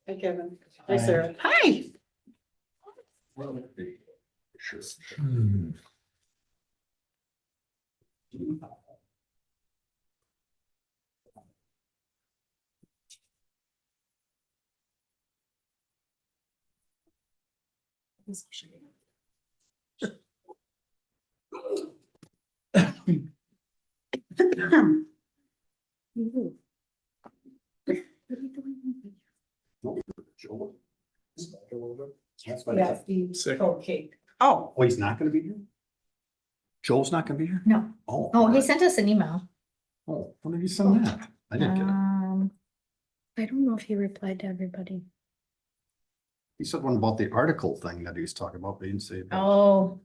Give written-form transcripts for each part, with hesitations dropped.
Hi, Kevin. Hi, Sarah. Hi. Yeah, Sick. okay. Oh, Oh, he's not gonna be here? Joel's not gonna be here? No. Oh. Oh, he sent us an email. Oh, when did he send that? I didn't get it. I don't know if he replied to everybody. He said one about the article thing that he was talking about, but he didn't say. about- Oh,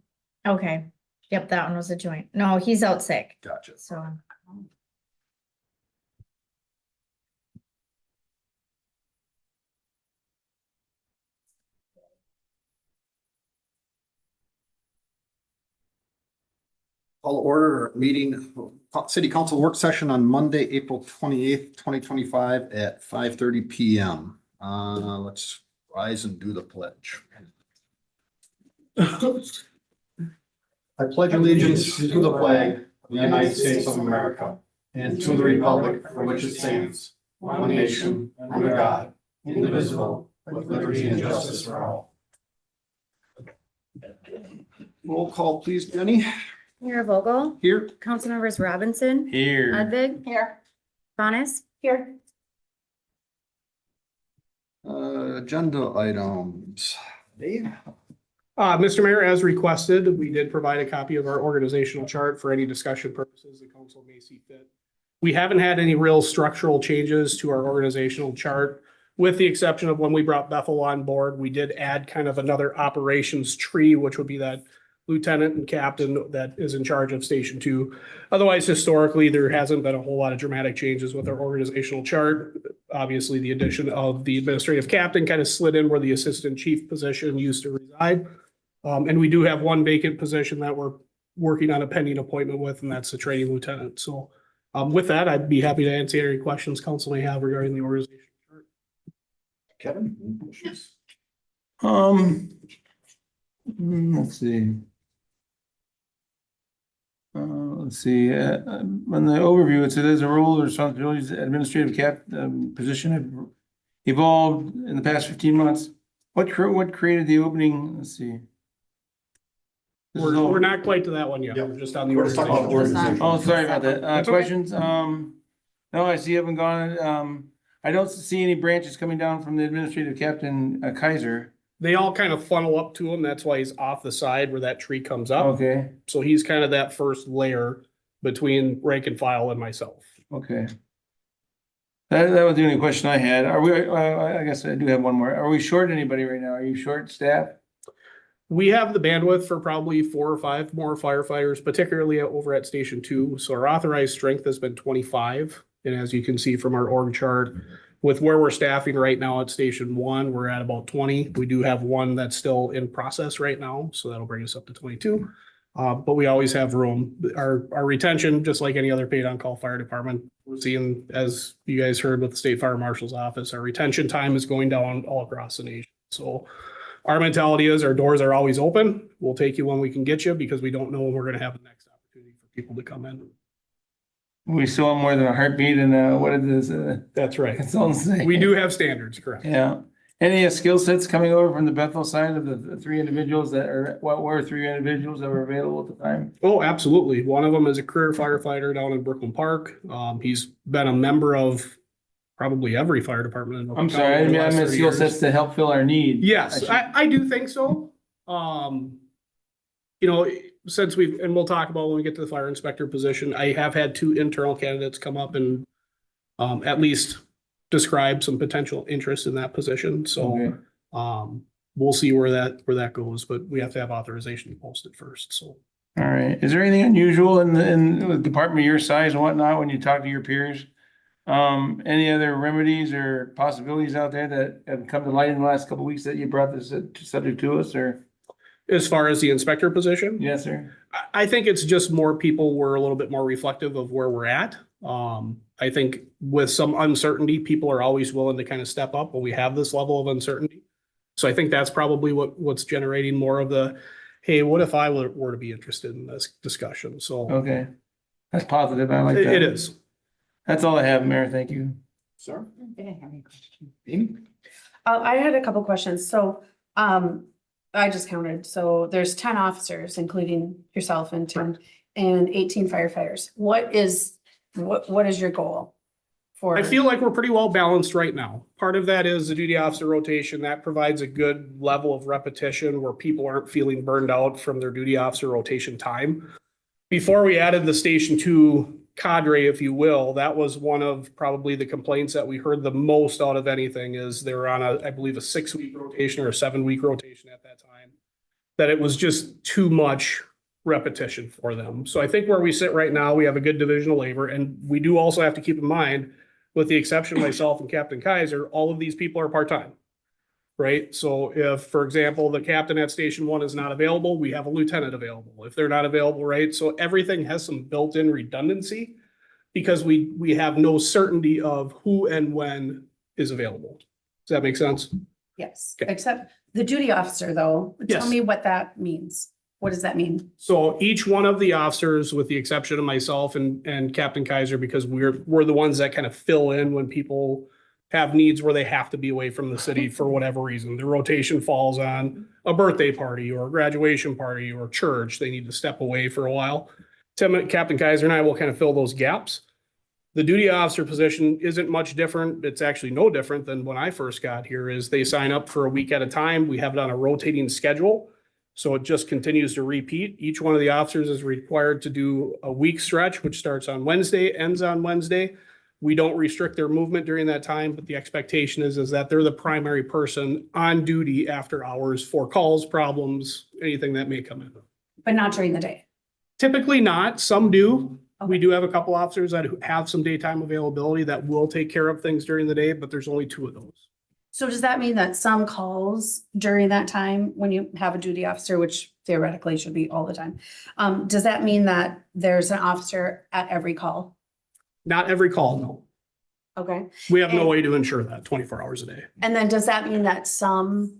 okay. Yep, that one was a joint. No, he's out sick, Gotcha. so. Call to order meeting, city council work session on Monday, April 28th, 2025 at 5:30 PM. Let's rise and do the pledge. I pledge allegiance to the flag of the United States of America and to the republic for which it stands, one nation, under God, indivisible, with liberty and justice for all. Roll call, please, Jenny. Mayor Vogel, Here. Councilmembers Robinson, Here. Ludwig, here. Bonis, Here. Agenda items. Dave? Mr. Mayor, as requested, we did provide a copy of our organizational chart for any discussion purposes the council may see fit. We haven't had any real structural changes to our organizational chart, with the exception of when we brought Bethel on board. We did add kind of another operations tree, which would be that lieutenant and captain that is in charge of Station 2. Otherwise, historically, there hasn't been a whole lot of dramatic changes with our organizational chart. Obviously, the addition of the administrative captain kind of slid in where the assistant chief position used to reside. And we do have one vacant position that we're working on a pending appointment with, and that's the training lieutenant. So with that, I'd be happy to answer any questions council may have regarding the organization chart. Kevin? Any questions? Let's see. On the overview, it says as a role or responsibilities, administrative position have evolved in the past 15 months. What created the opening? Let's see. This is all- We're not quite to that one yet. Yep. We're just on the We're just talking about organization. organization. Oh, sorry about that. That's okay. Questions? No, I see you haven't gone, I don't see any branches coming down from the administrative captain, Kaiser. They all kind of funnel up to him. That's why he's off the side where that tree comes up. Okay, So he's kind of that first layer between rank and file and myself. okay. That was the only question I had. Are we, I guess I do have one more. Are we short anybody right now? Are you short staff? We have the bandwidth for probably 4 or 5 more firefighters, particularly over at Station 2. So our authorized strength has been 25. And as you can see from our org chart, with where we're staffing right now at Station 1, we're at about 20. We do have one that's still in process right now, so that'll bring us up to 22. But we always have room. Our retention, just like any other paid on-call fire department, we're seeing, as you guys heard with the State Fire Marshal's office, our retention time is going down all across the nation. So our mentality is our doors are always open. We'll take you when we can get you because we don't know when we're going to have the next opportunity for people to come in. We still have more than a heartbeat and what is this? That's right. Consultant say? We do have standards, correct? Yeah. Any skill sets coming over from the Bethel side of the 3 individuals that are, what were 3 individuals that were available at the time? Oh, absolutely. One of them is a career firefighter down in Brooklyn Park. He's been a member of probably every fire department. In I'm sorry, I the last mean 30 skill years. sets to help fill our need. Yes, I do think so. You know, since and we'll talk about when we get to the fire inspector position, I have had 2 internal candidates come up and at least describe some potential interest in that position. So Okay. we'll see where that goes, but we have to have authorization to post it first. So All right. Is there anything unusual in the department of your size and whatnot when you talk to your peers? Any other remedies or possibilities out there that have come to light in the last couple of weeks that you brought this subject to us or? as far as the inspector position, Yes, sir. I think it's just more people were a little bit more reflective of where we're at. I think with some uncertainty, people are always willing to kind of step up when we have this level of uncertainty. So I think that's probably what's generating more of the, hey, what if I were to be interested in this discussion? So Okay, that's positive. I like that. it is. That's all I have, Mayor. Thank you. Sir? I didn't have any question. Amy? I had a couple questions. So, I just counted. So there's 10 officers, including yourself and Tim, and 18 firefighters. What is your goal for? I feel like we're pretty well balanced right now. Part of that is the duty officer rotation. That provides a good level of repetition where people aren't feeling burned out from their duty officer rotation time. Before we added the Station 2 cadre, if you will, that was one of probably the complaints that we heard the most out of anything is they were on I believe a 6-week rotation or a 7-week rotation at that time. That it was just too much repetition for them. So I think where we sit right now, we have a good division of labor, and we do also have to keep in mind, with the exception of myself and Captain Kaiser, all of these people are part-time. Right? So if, for example, the captain at Station 1 is not available, we have a lieutenant available. If they're not available, right? So everything has some built-in redundancy because we have no certainty of who and when is available. Does that make sense? Yes, Okay. except the duty officer though, tell Yes. me what that means. What does that mean? So each one of the officers, with the exception of myself and Captain Kaiser, because we're the ones that kind of fill in when people have needs where they have to be away from the city for whatever reason. The rotation falls on a birthday party or a graduation party or church. They need to step away for a while. Captain Kaiser and I will kind of fill those gaps. The duty officer position isn't much different. It's actually no different than when I first got here, is they sign up for a week at a time. We have it on a rotating schedule. So it just continues to repeat. Each one of the officers is required to do a week stretch, which starts on Wednesday, ends on Wednesday. We don't restrict their movement during that time, but the expectation is that they're the primary person on duty after hours for calls, problems, anything that may come in. But not during the day. Typically not, some do. We Okay. do have a couple officers that have some daytime availability that will take care of things during the day, but there's only 2 of those. So does that mean that some calls during that time, when you have a duty officer, which theoretically should be all the time, does that mean that there's an officer at every call? Not every call, no. Okay. We have no And- way to ensure that 24 hours a day. And then does that mean that some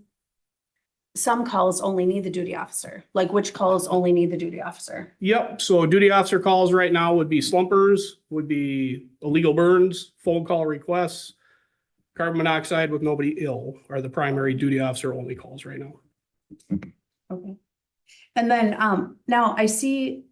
calls only need the duty officer? Like which calls only need the duty officer? Yep, so duty officer calls right now would be slumpers, would be illegal burns, phone call requests, carbon monoxide with nobody ill are the primary duty officer only calls right now. Okay. And then, now I see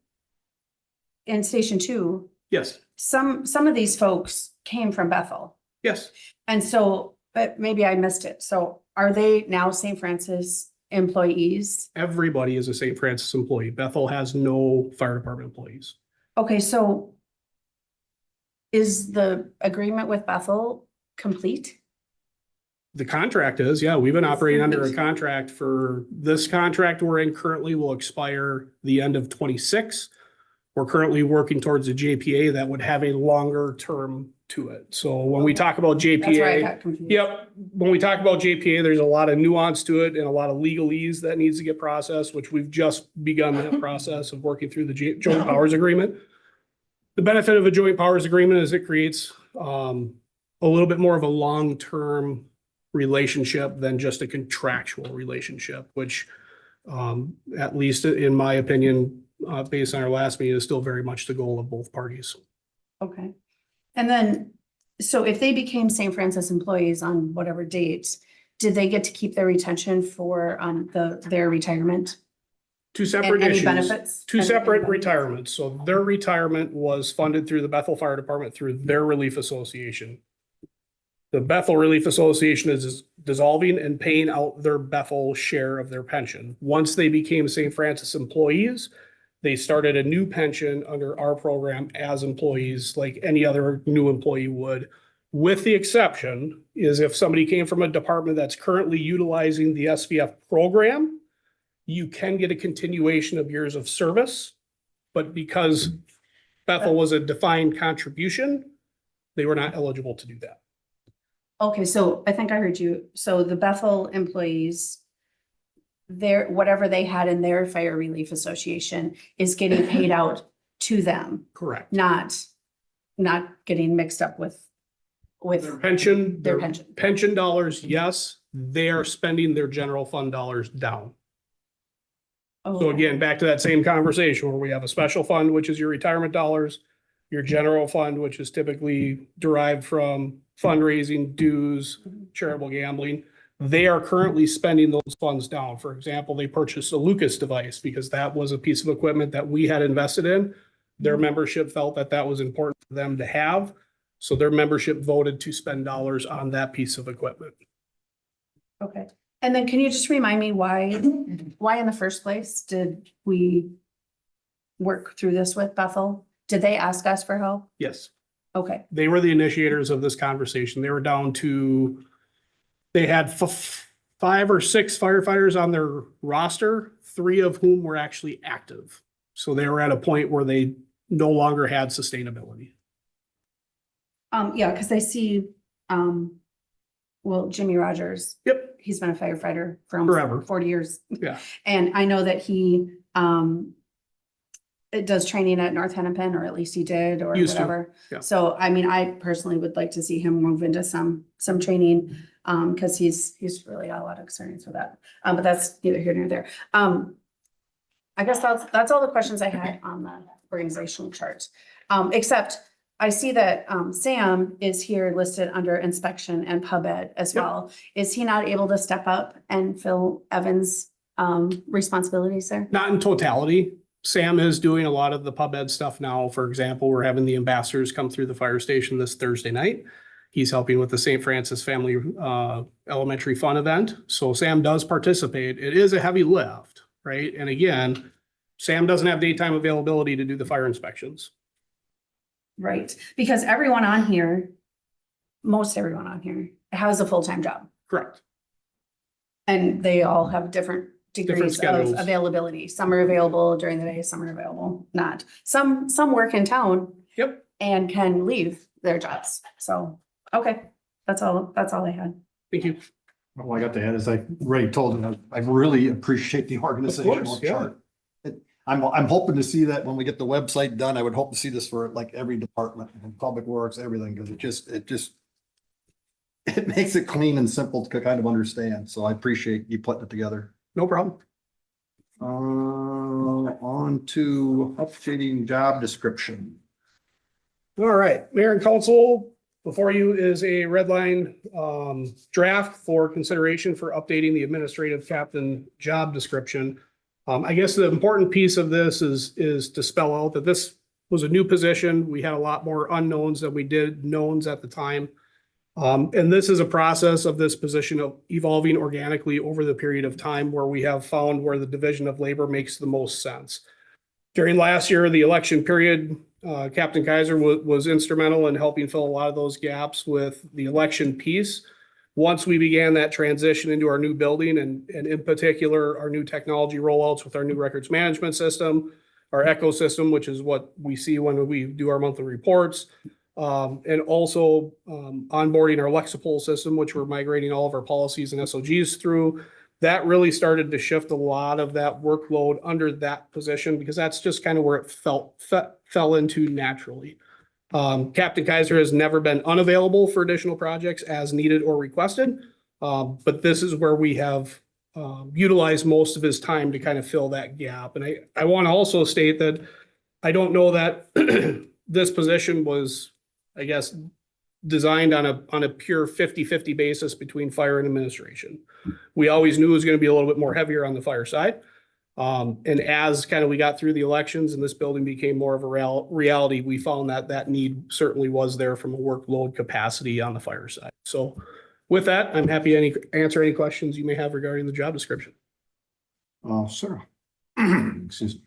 in Station 2, Yes, some of these folks came from Bethel. yes, And so, but maybe I missed it. So are they now St. Francis employees? everybody is a St. Francis employee. Bethel has no fire department employees. Okay, so is the agreement with Bethel complete? The contract is, yeah, we've been operating under a complete. contract for, this contract we're in currently will expire the end of 26. We're currently working towards a JPA that would have a longer term to it. So when we talk about That's where I JPA, got confused. yep, when we talk about JPA, there's a lot of nuance to it and a lot of legalese that needs to get processed, which we've just begun that process of working through the joint powers agreement. The benefit of a joint powers agreement is it creates a little bit more of a long-term relationship than just a contractual relationship, which at least in my opinion, based on our last meeting, is still very much the goal of both parties. Okay. And then, so if they became St. Francis employees on whatever date, did they get to keep their retention for their retirement? Two And separate any issues. benefits? Two Any separate benefits? retirements. So their retirement was funded through the Bethel Fire Department through their Relief Association. The Bethel Relief Association is dissolving and paying out their Bethel share of their pension. Once they became St. Francis employees, they started a new pension under our program as employees, like any other new employee would. With the exception is if somebody came from a department that's currently utilizing the SVF program, you can get a continuation of years of service. But because Bethel was a defined contribution, they were not eligible to do that. Okay, so I think I heard you. So the Bethel employees, whatever they had in their fire relief association is getting paid out to them, Correct. not not getting mixed up with Their pension, their their pension. pension dollars, yes, they are spending their general fund dollars down. So Okay. again, back to that same conversation where we have a special fund, which is your retirement dollars, your general fund, which is typically derived from fundraising, dues, charitable gambling. They are currently spending those funds down. For example, they purchased a Lucas device because that was a piece of equipment that we had invested in. Their membership felt that that was important for them to have. So their membership voted to spend dollars on that piece of equipment. Okay, and then can you just remind me why in the first place did we work through this with Bethel? Did they ask us for help? Yes, Okay, they were the initiators of this conversation. They were down to, they had 5 or 6 firefighters on their roster, 3 of whom were actually active. So they were at a point where they no longer had sustainability. yeah, because I see, well, Jimmy Rogers, Yep, he's been a firefighter for Forever. almost 40 years. Yeah. And I know that he, it does training at North Hennepin, or at least he did, or Used to, whatever. yeah. So, I mean, I personally would like to see him move into some training, because he's really got a lot of experience with that. But that's neither here nor there. I guess that's all the questions I had on the organizational chart. Except I see that, Sam is here listed under inspection and pub ed as Yep. well. Is he not able to step up and fill Evan's, responsibilities there? Not in totality. Sam is doing a lot of the pub ed stuff now. For example, we're having the ambassadors come through the fire station this Thursday night. He's helping with the St. Francis Family Elementary Fun event. So Sam does participate. It is a heavy lift, right? And again, Sam doesn't have daytime availability to do the fire inspections. Right, because everyone on here, most everyone on here has a full-time job, Correct. and they all have different degrees of schedules. availability. Some are available during the day, some are available not. Some work in town Yep. and can leave their jobs. So, okay, that's all I had. Thank you. All I got to add is I already told him, I really appreciate the organizational yeah. chart. I'm hoping to see that when we get the website done. I would hope to see this for like every department and public works, everything, because it makes it clean and simple to kind of understand. So I appreciate you putting it together. No problem. On to updating job description. All right, Mayor and Council, before you is a red line draft for consideration for updating the administrative captain job description. I guess the important piece of this is to spell out that this was a new position. We had a lot more unknowns than we did knowns at the time. And this is a process of this position of evolving organically over the period of time where we have found where the division of labor makes the most sense. During last year, the election period, Captain Kaiser was instrumental in helping fill a lot of those gaps with the election piece. Once we began that transition into our new building and in particular, our new technology rollouts with our new records management system, our ecosystem, which is what we see when we do our monthly reports, and also onboarding our Lexipol system, which we're migrating all of our policies and SOGs through. That really started to shift a lot of that workload under that position because that's just kind of where it fell into naturally. Captain Kaiser has never been unavailable for additional projects as needed or requested. But this is where we have utilized most of his time to kind of fill that gap. And I want to also state that I don't know that this position was, I guess, designed on a pure 50-50 basis between fire and administration. We always knew it was going to be a little bit more heavier on the fire side. And as kind of we got through the elections and this building became more of a reality, we found that that need certainly was there from a workload capacity on the fire side. So with that, I'm happy to answer any questions you may have regarding the job description. Sarah. Excuse me.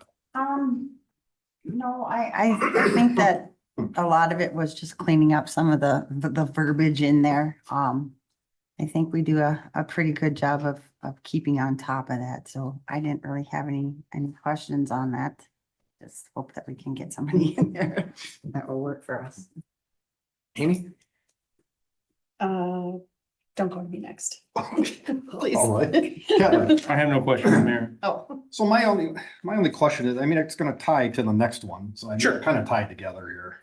No, I think that a lot of it was just cleaning up some of the verbiage in there. I think we do a pretty good job of keeping on top of that. So I didn't really have any questions on that. Just hope that we can get somebody in there that will work for us. Amy? Don't go to me next. Please. All right. Kevin. I have no questions, Mayor. Oh, So my only question is, I mean, it's gonna tie to the next one, so I mean, Sure. they're kind of tied together here.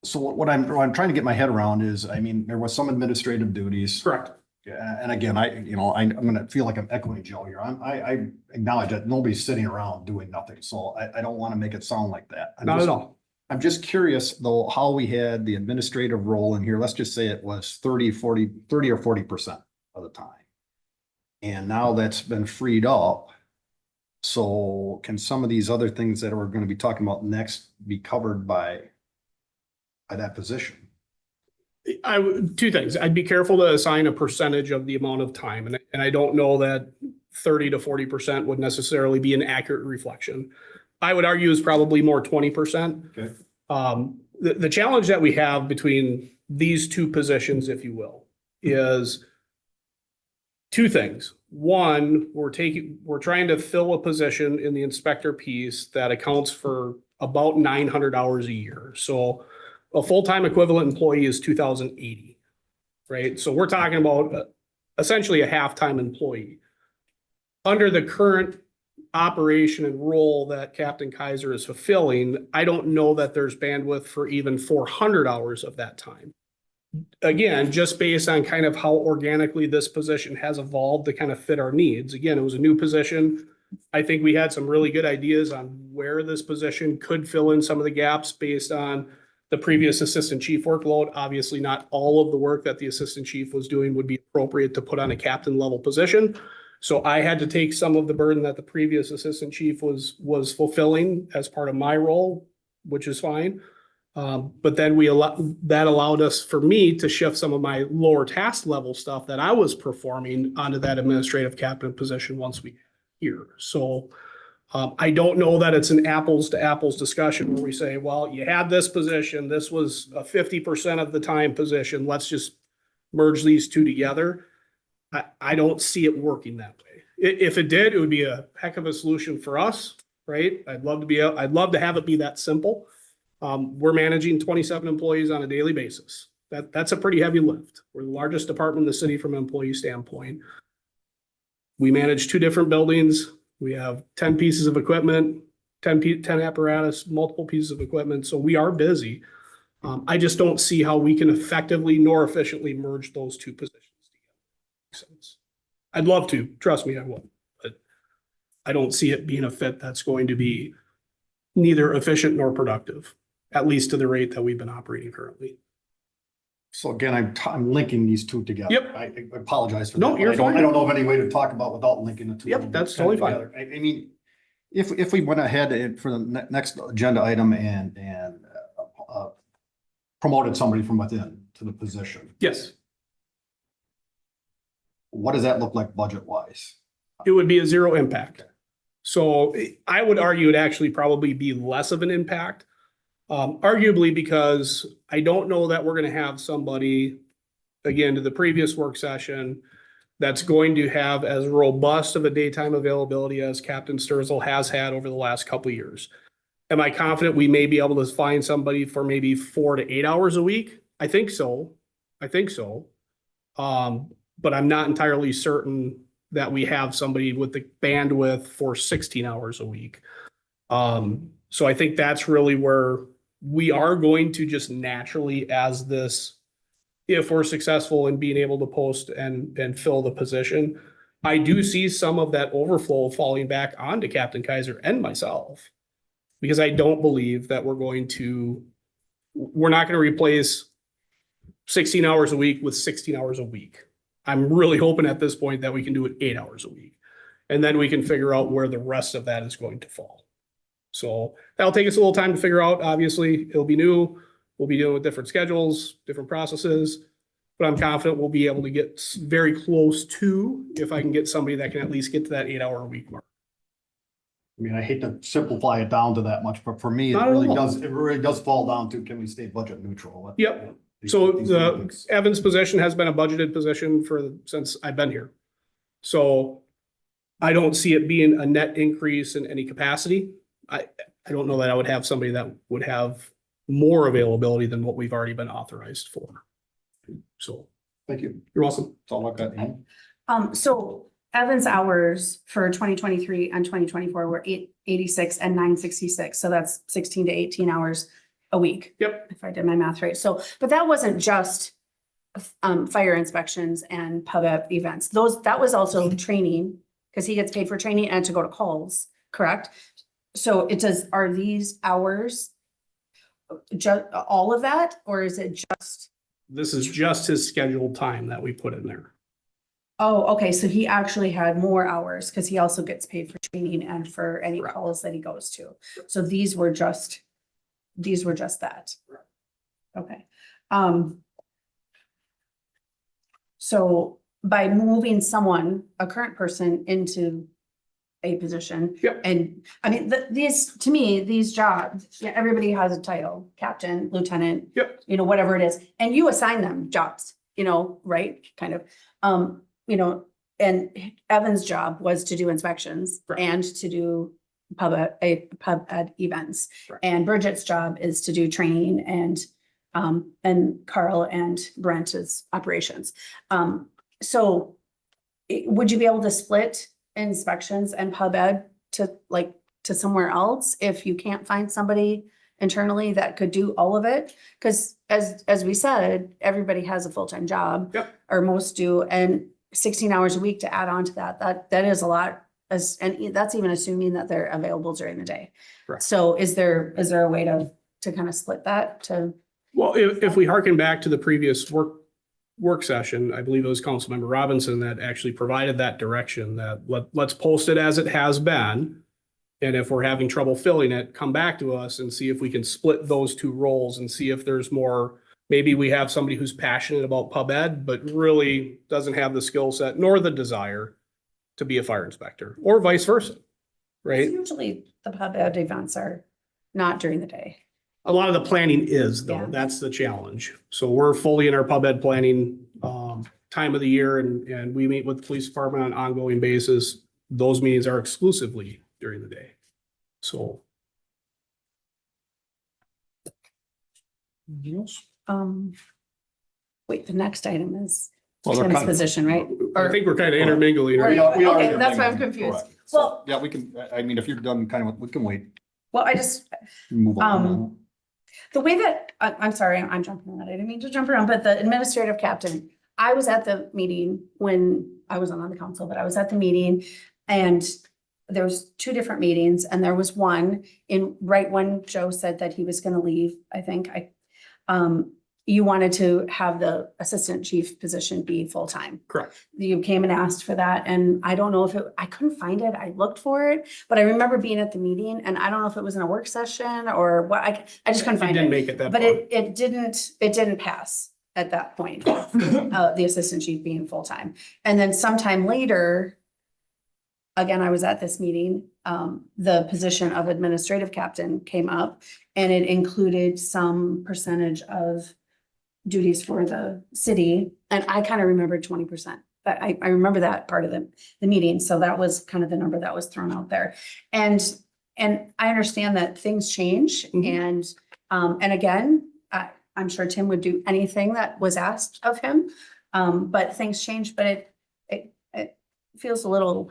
So what I'm trying to get my head around is, I mean, there was some administrative duties. Correct. Yeah, and again, I'm gonna feel like I'm echoing Joe here. I acknowledge that nobody's sitting around doing nothing, so I don't want to make it sound like that. Not at all. I'm just curious though, how we had the administrative role in here. Let's just say it was 30 or 40% of the time. And now that's been freed up. So can some of these other things that we're going to be talking about next be covered by that position? Two things. I'd be careful to assign a percentage of the amount of time. And I don't know that 30 to 40% would necessarily be an accurate reflection. I would argue is probably more 20%. Okay. The challenge that we have between these two positions, if you will, is two things. One, we're trying to fill a position in the inspector piece that accounts for about 900 hours a year. So a full-time equivalent employee is 2,080, right? So we're talking about essentially a half-time employee. Under the current operation and role that Captain Kaiser is fulfilling, I don't know that there's bandwidth for even 400 hours of that time. Again, just based on kind of how organically this position has evolved to kind of fit our needs. Again, it was a new position. I think we had some really good ideas on where this position could fill in some of the gaps based on the previous assistant chief workload. Obviously, not all of the work that the assistant chief was doing would be appropriate to put on a captain level position. So I had to take some of the burden that the previous assistant chief was fulfilling as part of my role, which is fine. But then that allowed us, for me, to shift some of my lower task level stuff that I was performing onto that administrative captain position once we here. So I don't know that it's an apples to apples discussion where we say, well, you had this position, this was a 50% of the time position, let's just merge these two together. I don't see it working that way. If it did, it would be a heck of a solution for us, right? I'd love to have it be that simple. We're managing 27 employees on a daily basis. That's a pretty heavy lift. We're the largest department in the city from an employee standpoint. We manage 2 different buildings. We have 10 pieces of equipment, 10 apparatus, multiple pieces of equipment. So we are busy. I just don't see how we can effectively nor efficiently merge those two positions together. Makes sense. I'd love to, trust me, I will, but I don't see it being a fit that's going to be neither efficient nor productive, at least to the rate that we've been operating currently. So again, I'm linking these two together. Yep. I apologize for No, that. you're fine. I don't know of any way to talk about without linking the two. Yep, that's totally fine. together. I mean, if we went ahead for the next agenda item and promoted somebody from within to the position, Yes, what does that look like budget wise? it would be a zero impact. So I would argue it'd actually probably be less of an impact. Arguably because I don't know that we're going to have somebody, again, to the previous work session, that's going to have as robust of a daytime availability as Captain Sturzel has had over the last couple of years. Am I confident we may be able to find somebody for maybe 4 to 8 hours a week? I think so. But I'm not entirely certain that we have somebody with the bandwidth for 16 hours a week. So I think that's really where we are going to just naturally, as this, if we're successful in being able to post and fill the position, I do see some of that overflow falling back onto Captain Kaiser and myself, because I don't believe that we're not going to replace 16 hours a week with 16 hours a week. I'm really hoping at this point that we can do it 8 hours a week. And then we can figure out where the rest of that is going to fall. So that'll take us a little time to figure out. Obviously, it'll be new. We'll be dealing with different schedules, different processes, but I'm confident we'll be able to get very close to, if I can get somebody that can at least get to that 8 hour a week mark. I mean, I hate to simplify it down to that much, but for me, it Not at really all. does fall down to, can we stay budget neutral? Yep. These- So these the meetings. Evan's position has been a budgeted position since I've been here. So I don't see it being a net increase in any capacity. I don't know that I would have somebody that would have more availability than what we've already been authorized for. So Thank you. you're welcome. That's all I've got. So Evan's hours for 2023 and 2024 were 886 and 966. So that's 16 to 18 hours a week. Yep. If I did my math right. So, but that wasn't just fire inspections and pub events. That was also training, because he gets paid for training and to go to calls, correct? So are these hours all of that, or is it just? This is just his scheduled time that we put in there. Oh, okay, so he actually had more hours because he also gets paid for training and for any Correct. calls that he goes to. So these were just that. Correct. Okay. So by moving a current person into a position. Yep. And I mean, to me, these jobs, yeah, everybody has a title, captain, lieutenant. Yep. You know, whatever it is, and you assign them jobs, you know, right, kind of, you know, and Evan's job was to do inspections Right. and to do pub ed events. Right. And Bridget's job is to do training and Carl and Brent's operations. So would you be able to split inspections and pub ed to somewhere else if you can't find somebody internally that could do all of it? Because as we said, everybody has a full-time job. Yep. Or most do, and 16 hours a week to add on to that is a lot, and that's even assuming that they're available during the day. Correct. So is there a way to kind of split that to? Well, if we harken back to the previous work session, I believe it was Councilmember Robinson that actually provided that direction, that let's post it as it has been. And if we're having trouble filling it, come back to us and see if we can split those two roles and see if there's more. Maybe we have somebody who's passionate about pub ed, but really doesn't have the skill set nor the desire to be a fire inspector, or vice versa, right? Usually the pub ed events are not during the day. A lot of the planning is though, Yeah. that's the challenge. So we're fully in our pub ed planning time of the year, and we meet with the police department on an ongoing basis. Those meetings are exclusively during the day. So. Anything else? Wait, the next item is Well, they're Tim's kind of- position, right? I think we're kind of intermingling. Or- right? We are okay, that's why I'm intermingling, confused. correct. So, Well- yeah, we can, I mean, if you're done kind of, we can wait, Well, move on. the way that, I'm sorry, I'm jumping around. I didn't mean to jump around, but the administrative captain, I was at the meeting when I wasn't on the council, but I was at the meeting, and there was two different meetings, and there was one right when Joe said that he was gonna leave, I think, you wanted to have the assistant chief position be full-time. Correct. You came and asked for that, and I don't know if I couldn't find it. I looked for it, but I remember being at the meeting, and I don't know if it was in a work session or what, I just couldn't It find didn't it. make it that But far. it didn't pass at that point, the assistant chief being full-time. And then sometime later, again, I was at this meeting, the position of administrative captain came up, and it included some percentage of duties for the city. And I kind of remembered 20%. But I remember that part of the meeting. So that was kind of the number that was thrown out there. And I understand that things change. Mhm. And again, I'm sure Tim would do anything that was asked of him. But things change, but it feels a little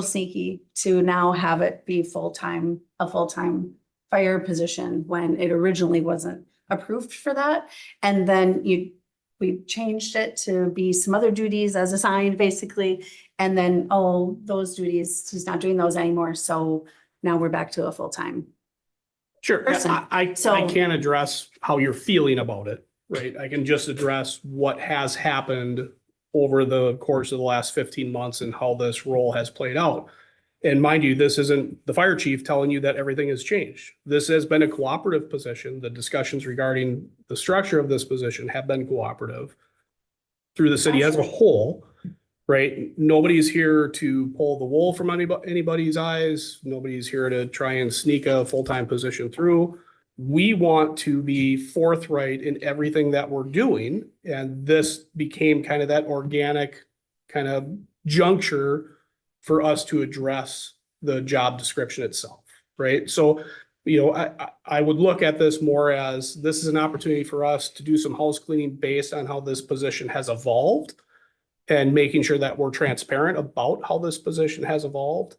sneaky to now have it be a full-time fire position when it originally wasn't approved for that. And then we changed it to be some other duties as assigned, basically. And then, those duties, he's not doing those anymore. So now we're back to a full-time. Sure, person. I So- can't address how you're feeling about it, right? I can just address what has happened over the course of the last 15 months and how this role has played out. And mind you, this isn't the fire chief telling you that everything has changed. This has been a cooperative position. The discussions regarding the structure of this position have been cooperative through the city as a whole, right? Nobody's here to pull the wool from anybody's eyes. Nobody's here to try and sneak a full-time position through. We want to be forthright in everything that we're doing. And this became kind of that organic kind of juncture for us to address the job description itself, right? So, I would look at this more as this is an opportunity for us to do some house cleaning based on how this position has evolved and making sure that we're transparent about how this position has evolved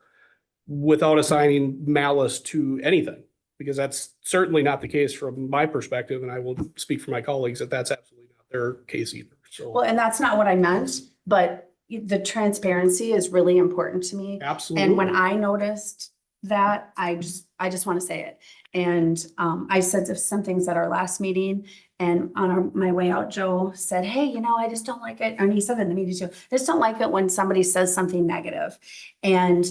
without assigning malice to anything. because that's certainly not the case from my perspective, and I will speak for my colleagues that that's absolutely not their case either, Well, so. and that's not what I meant, but the transparency is really important to me. And when Absolutely. I noticed that, I just want to say it. And I said some things at our last meeting, and on my way out, Joe said, hey, I just don't like it. And he said it in the meeting too. I just don't like it when somebody says something negative. And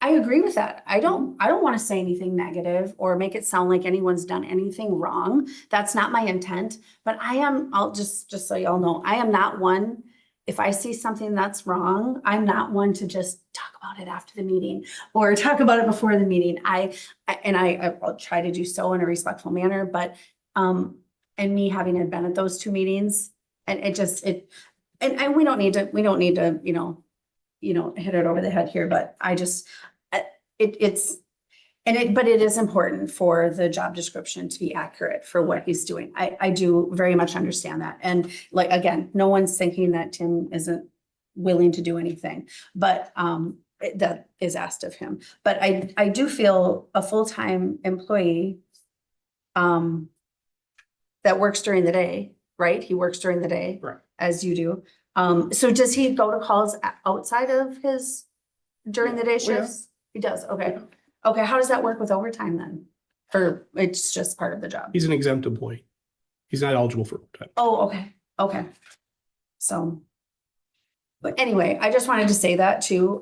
I agree with that. I don't want to say anything negative or make it sound like anyone's done anything wrong. That's not my intent. But I'll just so y'all know, I am not one. If I see something that's wrong, I'm not one to just talk about it after the meeting or talk about it before the meeting. I'll try to do so in a respectful manner, but, and me having been at those two meetings and and we don't need to, hit it over the head here, but but it is important for the job description to be accurate for what he's doing. I do very much understand that. And like, again, no one's thinking that Tim isn't willing to do anything, but that is asked of him. But I do feel a full-time employee that works during the day, right? He works during the day. Right. As you do. So does he go to calls outside of his during the day Oh, yeah. shifts? He does, okay. Okay, how does that work with overtime then? Or it's just part of the job? He's an exempt employee. He's not eligible for overtime. Oh, okay. So. But anyway, I just wanted to say that too.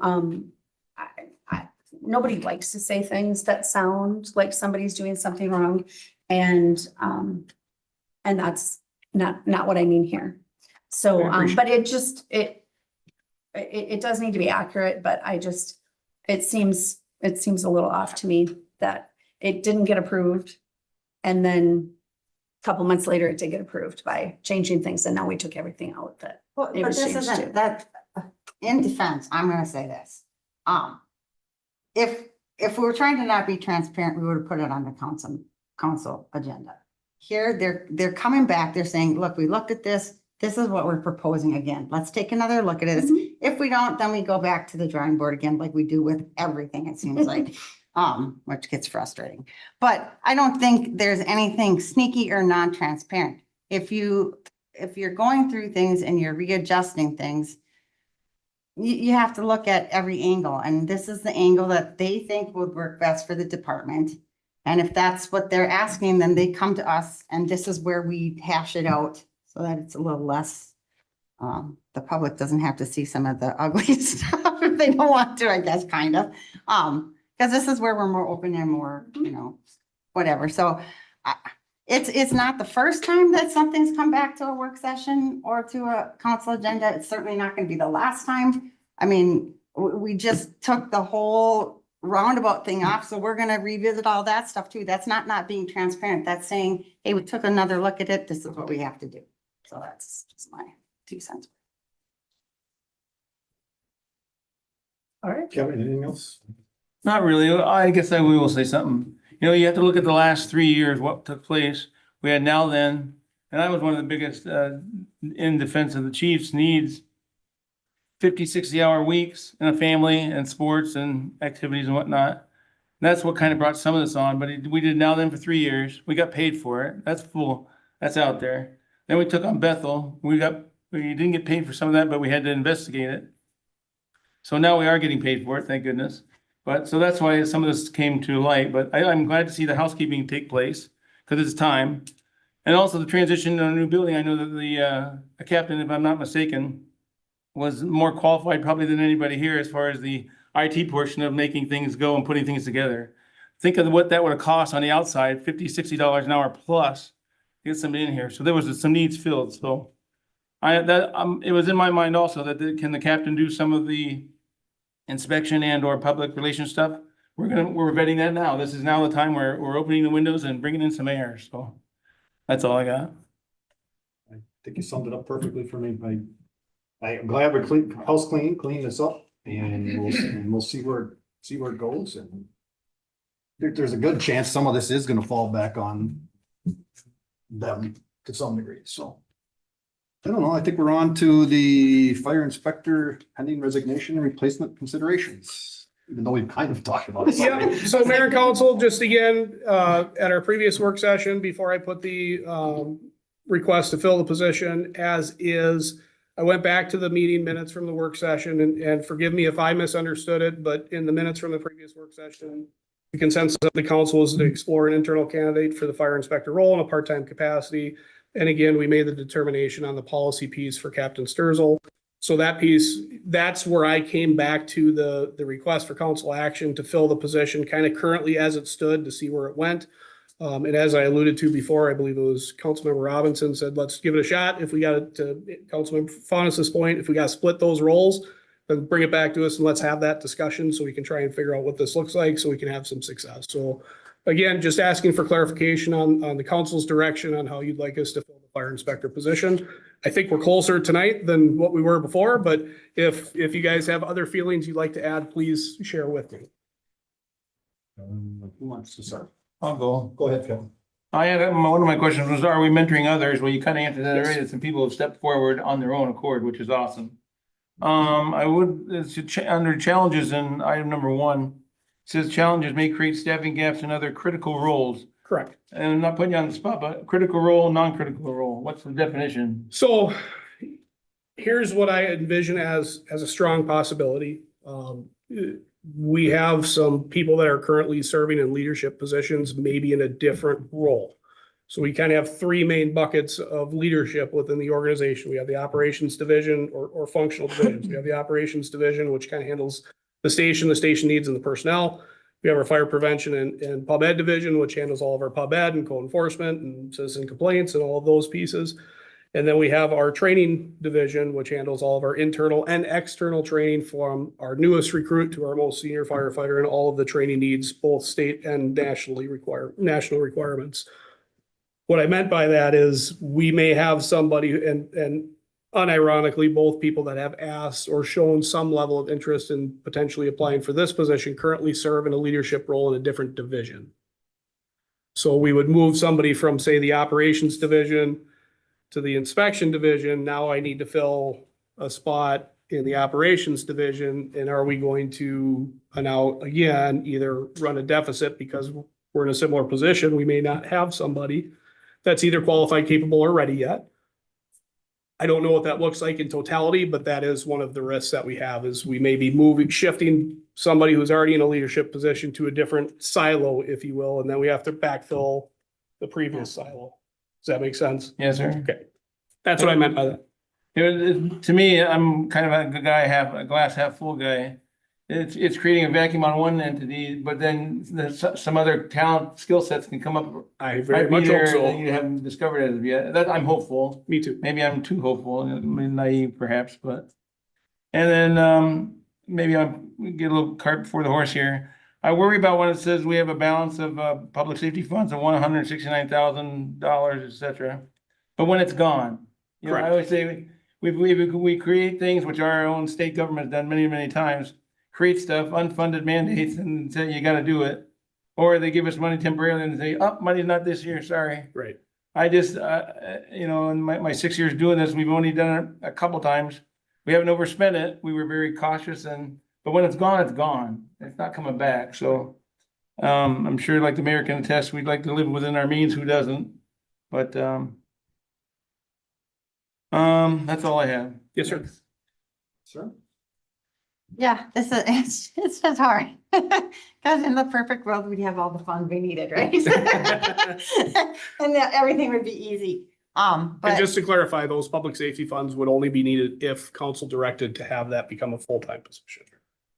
Nobody likes to say things that sound like somebody's doing something wrong. And that's not what I mean here. So, I appreciate but it does need to be accurate, but it seems a little off to me that it didn't get approved. And then a couple months later, it did get approved by changing things. And now we took everything out that. Well, It but was this changed isn't, too. that, in defense, I'm gonna say this. If we were trying to not be transparent, we would have put it on the council agenda. Here, they're coming back, they're saying, look, we looked at this is what we're proposing again. Let's take another look at it. Mhm. If we don't, then we go back to the drawing board again, like we do with everything, it seems like. Which gets frustrating. But I don't think there's anything sneaky or non-transparent. If you're going through things and you're readjusting things, you have to look at every angle, and this is the angle that they think would work best for the department. And if that's what they're asking, then they come to us, and this is where we hash it out so that it's a little less, the public doesn't have to see some of the ugly stuff if they don't want to, I guess, kind of. Because this is where we're more open and more, whatever. So it's not the first time that something's come back to a work session or to a council agenda. It's certainly not going to be the last time. I mean, we just took the whole roundabout thing off, so we're going to revisit all that stuff too. That's not being transparent. That's saying, hey, we took another look at it. This is what we have to do. So that's just my 2 cents. All right. Kevin, anything else? Not really. I guess we will say something. You have to look at the last 3 years, what took place. We had now then, and I was one of the biggest in defense of the Chiefs needs 50, 60-hour weeks and a family and sports and activities and whatnot. And that's what kind of brought some of this on, but we did now then for 3 years. We got paid for it. That's full. That's out there. Then we took on Bethel. We didn't get paid for some of that, but we had to investigate it. So now we are getting paid for it, thank goodness. But so that's why some of this came to light, but I'm glad to see the housekeeping take place because it's time. And also the transition to a new building. I know that the captain, if I'm not mistaken, was more qualified probably than anybody here as far as the IT portion of making things go and putting things together. Think of what that would have cost on the outside, $50, $60 an hour plus to get somebody in here. So there was some needs filled. So it was in my mind also that can the captain do some of the inspection and or public relations stuff? We're vetting that now. This is now the time where we're opening the windows and bringing in some air. So that's all I got. I think you summed it up perfectly for me. I'm glad we clean this up, and we'll see where it goes. And there's a good chance some of this is gonna fall back on them to some degree, so. I don't know, I think we're on to the fire inspector pending resignation and replacement considerations. even though we've kind of talked about it. Yeah, so Mayor and Council, just again, at our previous work session, before I put the request to fill the position as is, I went back to the meeting minutes from the work session and forgive me if I misunderstood it, but in the minutes from the previous work session, the consensus of the council was to explore an internal candidate for the fire inspector role in a part-time capacity. And again, we made the determination on the policy piece for Captain Sturzel. So that piece, that's where I came back to the request for council action to fill the position kind of currently as it stood to see where it went. And as I alluded to before, I believe it was Councilmember Robinson said, let's give it a shot. If we got it to Councilmember Faunus's point, if we got to split those roles, then bring it back to us and let's have that discussion so we can try and figure out what this looks like so we can have some success. So again, just asking for clarification on the council's direction on how you'd like us to fill the fire inspector position. I think we're closer tonight than what we were before, but if you guys have other feelings you'd like to add, please share with me. Who wants to start? I'll go. Go ahead, Phil. I had, one of my questions was, are we mentoring others? Well, you kind of answered that already. Some people have stepped forward on their own accord, which is awesome. I would, under challenges in item number 1, it says challenges may create staffing gaps in other critical roles. Correct. And I'm not putting you on the spot, but critical role, non-critical role, what's the definition? So here's what I envision as a strong possibility. We have some people that are currently serving in leadership positions, maybe in a different role. So we kind of have 3 main buckets of leadership within the organization. We have the operations division or functional divisions. We have the operations division, which kind of handles the station needs and the personnel. We have our fire prevention and pub ed division, which handles all of our pub ed and code enforcement and citizen complaints and all of those pieces. And then we have our training division, which handles all of our internal and external training from our newest recruit to our most senior firefighter and all of the training needs, both state and national requirements. What I meant by that is we may have somebody and unironically, both people that have asked or shown some level of interest in potentially applying for this position currently serve in a leadership role in a different division. So we would move somebody from, say, the operations division to the inspection division. Now I need to fill a spot in the operations division. And are we going to now again, either run a deficit because we're in a similar position? We may not have somebody that's either qualified, capable, or ready yet. I don't know what that looks like in totality, but that is one of the risks that we have is we may be shifting somebody who's already in a leadership position to a different silo, if you will, and then we have to backfill the previous silo. Does that make sense? Yes, sir. Okay. That's what I meant by that. To me, I'm kind of a guy, a glass half full guy. It's creating a vacuum on one entity, but then some other talent, skill sets can come up. I very Might be much hope there so. that you haven't discovered as of yet. That I'm hopeful. Me too. Maybe I'm too hopeful, naive perhaps, but. And then maybe I'll get a little cart before the horse here. I worry about when it says we have a balance of public safety funds of $169,000, et cetera. But when it's gone, you know, I Correct. always say we create things which our own state government has done many, many times. Create stuff, unfunded mandates, and say you got to do it, or they give us money temporarily and say, "Oh, money's not this year, sorry." Right. I just, you know, in my 6 years doing this, we've only done it a couple times. We haven't overspent it. We were very cautious, but when it's gone, it's gone. It's not coming back. So, I'm sure, like the mayor can attest, we'd like to live within our means. Who doesn't? But that's all I have. Yes, sir. Sir? Yeah, it's just hard. Because in the perfect world, we'd have all the funds we needed, right? And everything would be easy. And But just to clarify, those public safety funds would only be needed if council directed to have that become a full-time position.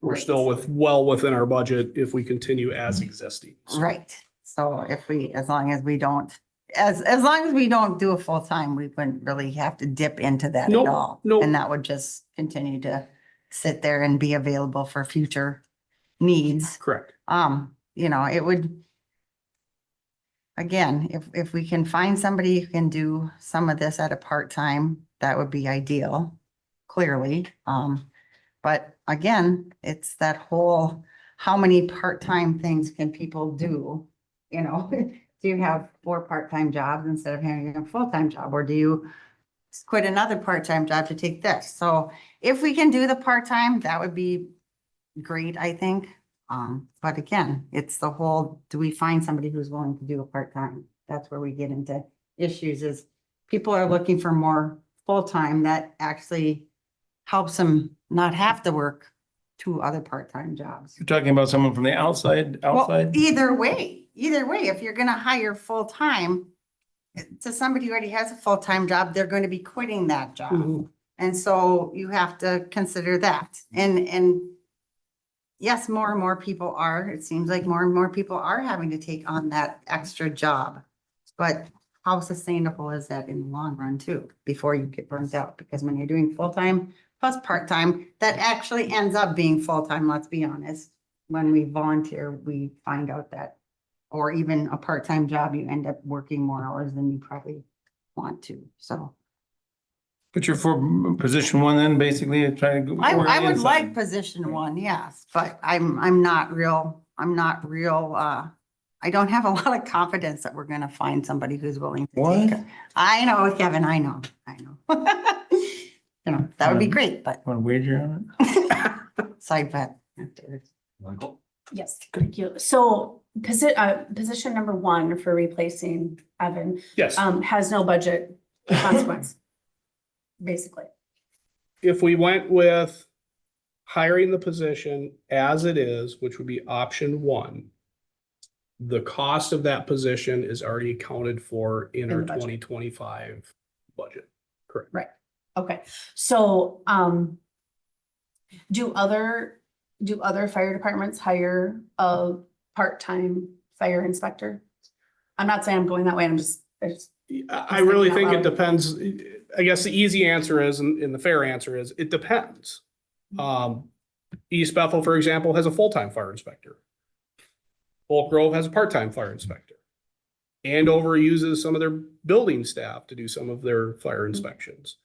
We're still well within our budget if we continue as existing. right, so as long as we don't do a full time, we wouldn't really have to dip into that at Nope, all. nope. And that would just continue to sit there and be available for future needs. Correct. You know, it would. Again, if we can find somebody who can do some of this at a part-time, that would be ideal, clearly. But again, it's that whole, how many part-time things can people do? You know, do you have 4 part-time jobs instead of having a full-time job? Or do you quit another part-time job to take this? So if we can do the part-time, that would be great, I think. But again, it's the whole, do we find somebody who's willing to do a part-time? That's where we get into issues is people are looking for more full-time that actually helps them not have to work 2 other part-time jobs. You're talking about someone from the outside, Well, either way, if you're gonna hire full-time to somebody who already has a full-time job, they're going to be quitting that job. Mhm. And so you have to consider that. And yes, more and more people are, it seems like more and more people are having to take on that extra job. But how sustainable is that in the long run too, before you get burnt out? Because when you're doing full-time plus part-time, that actually ends up being full-time, let's be honest. When we volunteer, we find out that, or even a part-time job, you end up working more hours than you probably want to, so. but you're for position 1 then, basically, trying to go. I more would inside. like position 1, yes, but I'm not real, I don't have a lot of confidence that we're gonna find somebody who's willing to take What? it. I know, Kevin, I know. You know, that would be great, but Want to wager on it? side bet. afterwards. Michael? Yes, thank you. So position number 1 for replacing Evan Yes. has no budget consequence. Basically. If we went with hiring the position as it is, which would be option 1, the cost of that position is already accounted for in In our the budget. 2025 budget. Correct. Right. Okay, so do other fire departments hire a part-time fire inspector? I'm not saying I'm going that way, I just I really thinking think out it loud. depends. I guess the easy answer is, and the fair answer is, it depends. East Bethel, for example, has a full-time fire inspector. Oak Grove has a part-time fire inspector. Andover uses some of their building staff to do some of their fire inspections.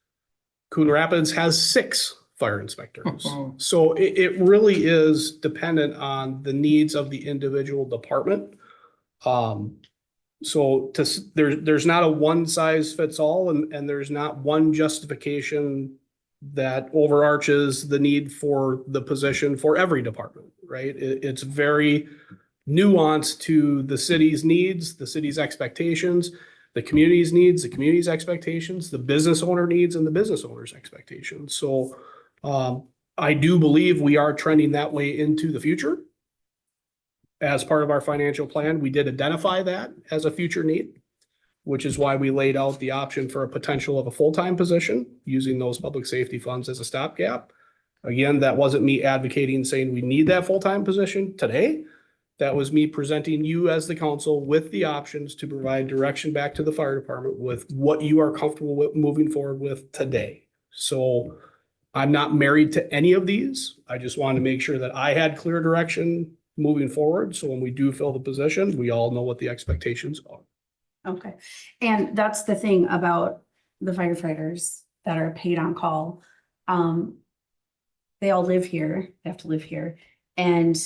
Coon Rapids has 6 fire inspectors. So it really is dependent on the needs of the individual department. So there's not a one size fits all, and there's not one justification that overarches the need for the position for every department, right? It's very nuanced to the city's needs, the city's expectations, the community's needs, the community's expectations, the business owner needs, and the business owner's expectations. So I do believe we are trending that way into the future. As part of our financial plan, we did identify that as a future need, which is why we laid out the option for a potential of a full-time position using those public safety funds as a stopgap. Again, that wasn't me advocating saying we need that full-time position today. That was me presenting you as the council with the options to provide direction back to the fire department with what you are comfortable with moving forward with today. So I'm not married to any of these. I just wanted to make sure that I had clear direction moving forward. So when we do fill the position, we all know what the expectations are. Okay, and that's the thing about the firefighters that are paid on call. They all live here, they have to live here, and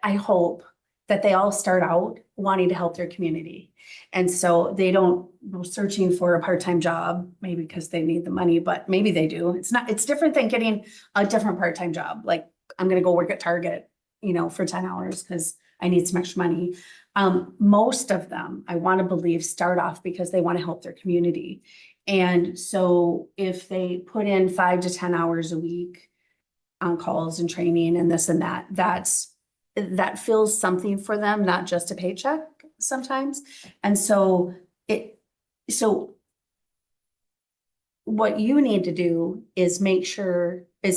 I hope that they all start out wanting to help their community. And so they don't go searching for a part-time job, maybe because they need the money, but maybe they do. It's different than getting a different part-time job. Like, I'm gonna go work at Target, for 10 hours because I need some extra money. Most of them, I want to believe, start off because they want to help their community. And so if they put in 5 to 10 hours a week on calls and training and this and that, that fills something for them, not just a paycheck sometimes. And so what you need to do is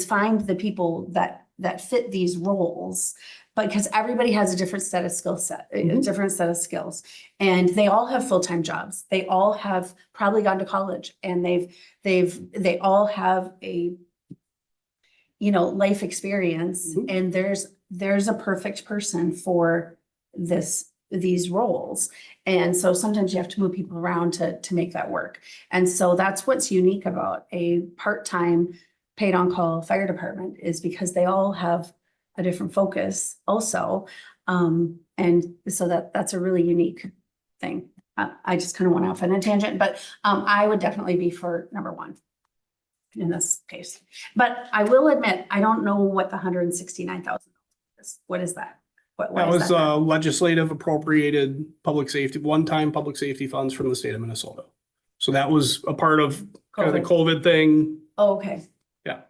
find the people that fit these roles, because everybody has a different set of skill set, a different set of skills, and they all have full-time jobs. They all have probably gone to college, and they all have a life experience, and there's a perfect person for these roles. And so sometimes you have to move people around to make that work. And so that's what's unique about a part-time paid on call fire department, is because they all have a different focus also. And so that's a really unique thing. I just kind of went off on a tangent, but I would definitely be for number 1 in this case. But I will admit, I don't know what the $169,000 What is that? Why That is was legislative appropriated public safety, one-time public safety funds from the state of Minnesota. So that was a part of kind of the COVID thing. Oh, okay. Yeah.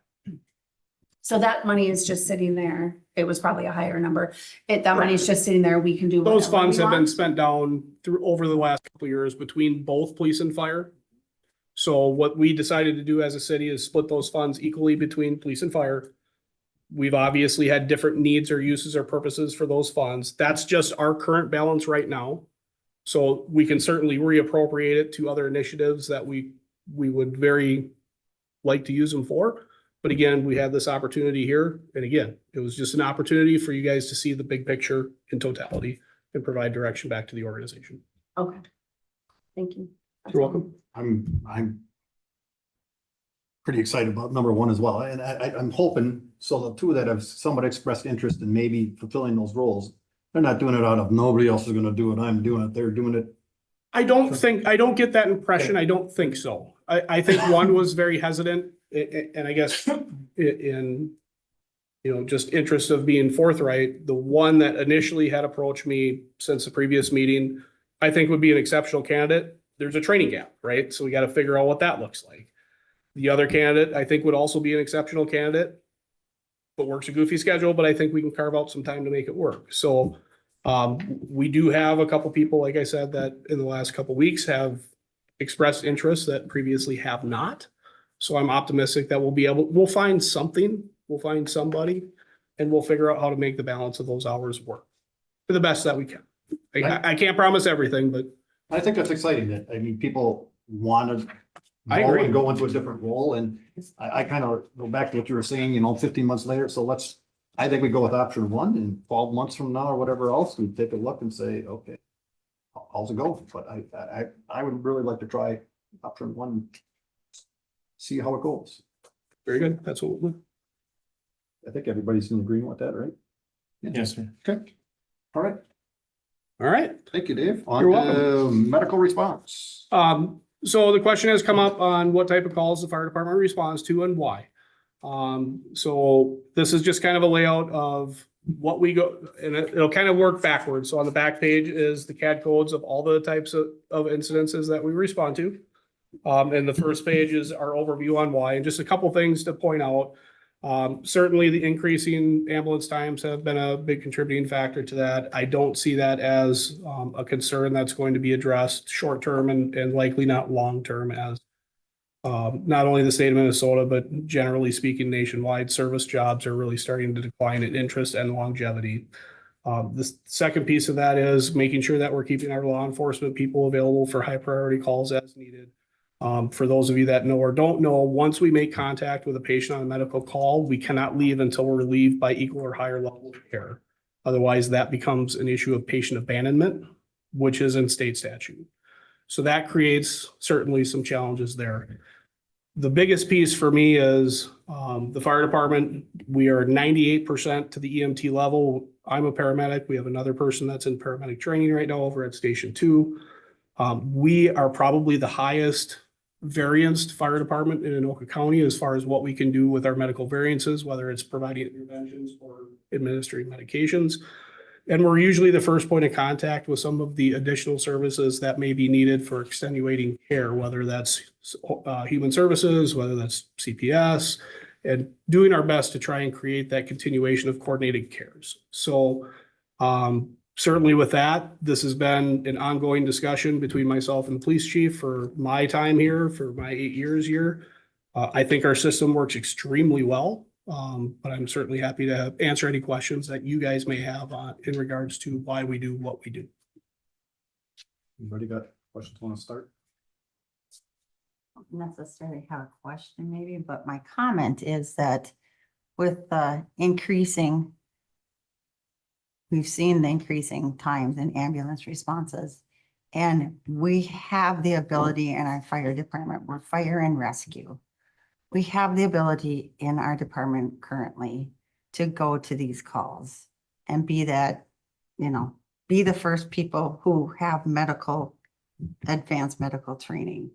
So that money is just sitting there. It was probably a higher number. That money is just sitting there. We can do Those whatever funds we have been want. spent down through over the last couple of years between both police and fire. So what we decided to do as a city is split those funds equally between police and fire. We've obviously had different needs or uses or purposes for those funds. That's just our current balance right now. So we can certainly reappropriate it to other initiatives that we would very like to use them for. But again, we have this opportunity here. And again, it was just an opportunity for you guys to see the big picture in totality and provide direction back to the organization. Okay. Thank you. You're welcome. I'm pretty excited about number one as well. And I'm hoping, so the two that have somewhat expressed interest in maybe fulfilling those roles, they're not doing it out of nobody else is gonna do it, I'm doing it, they're doing it. I don't get that impression. I don't think so. I think one was very hesitant and I guess in, just interest of being forthright, the one that initially had approached me since the previous meeting, I think would be an exceptional candidate. There's a training gap, right? So we got to figure out what that looks like. The other candidate, I think would also be an exceptional candidate, but works a goofy schedule, but I think we can carve out some time to make it work. So we do have a couple people, like I said, that in the last couple weeks have expressed interest that previously have not. So I'm optimistic that we'll find something, we'll find somebody, and we'll figure out how to make the balance of those hours work to the best that we can. I can't promise everything, but I think that's exciting that, I mean, people want to I agree. and go into a different role, and I kind of go back to what you were saying, 15 months later, so I think we go with option one, and 12 months from now or whatever else, we take a look and say, okay, how's it going? But I would really like to try option one, see how it goes. very good. That's what we'll do. I think everybody's in agreement with that, right? Yes, sir. Okay. All right. All right. Thank you, Dave. On You're to medical response. So the question has come up on what type of calls the fire department responds to and why. So this is just kind of a layout of what we go, and it'll kind of work backwards. So on the back page is the CAD codes of all the types of incidences that we respond to. And the first page is our overview on why, and just a couple things to point out. Certainly the increasing ambulance times have been a big contributing factor to that. I don't see that as a concern that's going to be addressed short-term and likely not long-term, as not only the state of Minnesota, but generally speaking nationwide, service jobs are really starting to decline in interest and longevity. The second piece of that is making sure that we're keeping our law enforcement people available for high priority calls as needed. For those of you that know or don't know, once we make contact with a patient on a medical call, we cannot leave until we're relieved by equal or higher level of care. Otherwise, that becomes an issue of patient abandonment, which is in state statute. So that creates certainly some challenges there. The biggest piece for me is the fire department. We are 98% to the EMT level. I'm a paramedic. We have another person that's in paramedic training right now over at Station 2. We are probably the highest varianced fire department in Anoka County as far as what we can do with our medical variances, whether it's providing interventions or administering medications. And we're usually the first point of contact with some of the additional services that may be needed for extenuating care, whether that's human services, whether that's CPS, and doing our best to try and create that continuation of coordinated cares. So certainly with that, this has been an ongoing discussion between myself and the police chief for my time here, for my 8 years here. I think our system works extremely well, but I'm certainly happy to answer any questions that you guys may have in regards to why we do what we do. Anybody got questions want to start? Don't necessarily have a question maybe, but my comment is that with the we've seen the increasing times in ambulance responses, and we have the ability in our fire department, we're fire and rescue. We have the ability in our department currently to go to these calls and be that, be the first people who have advanced medical training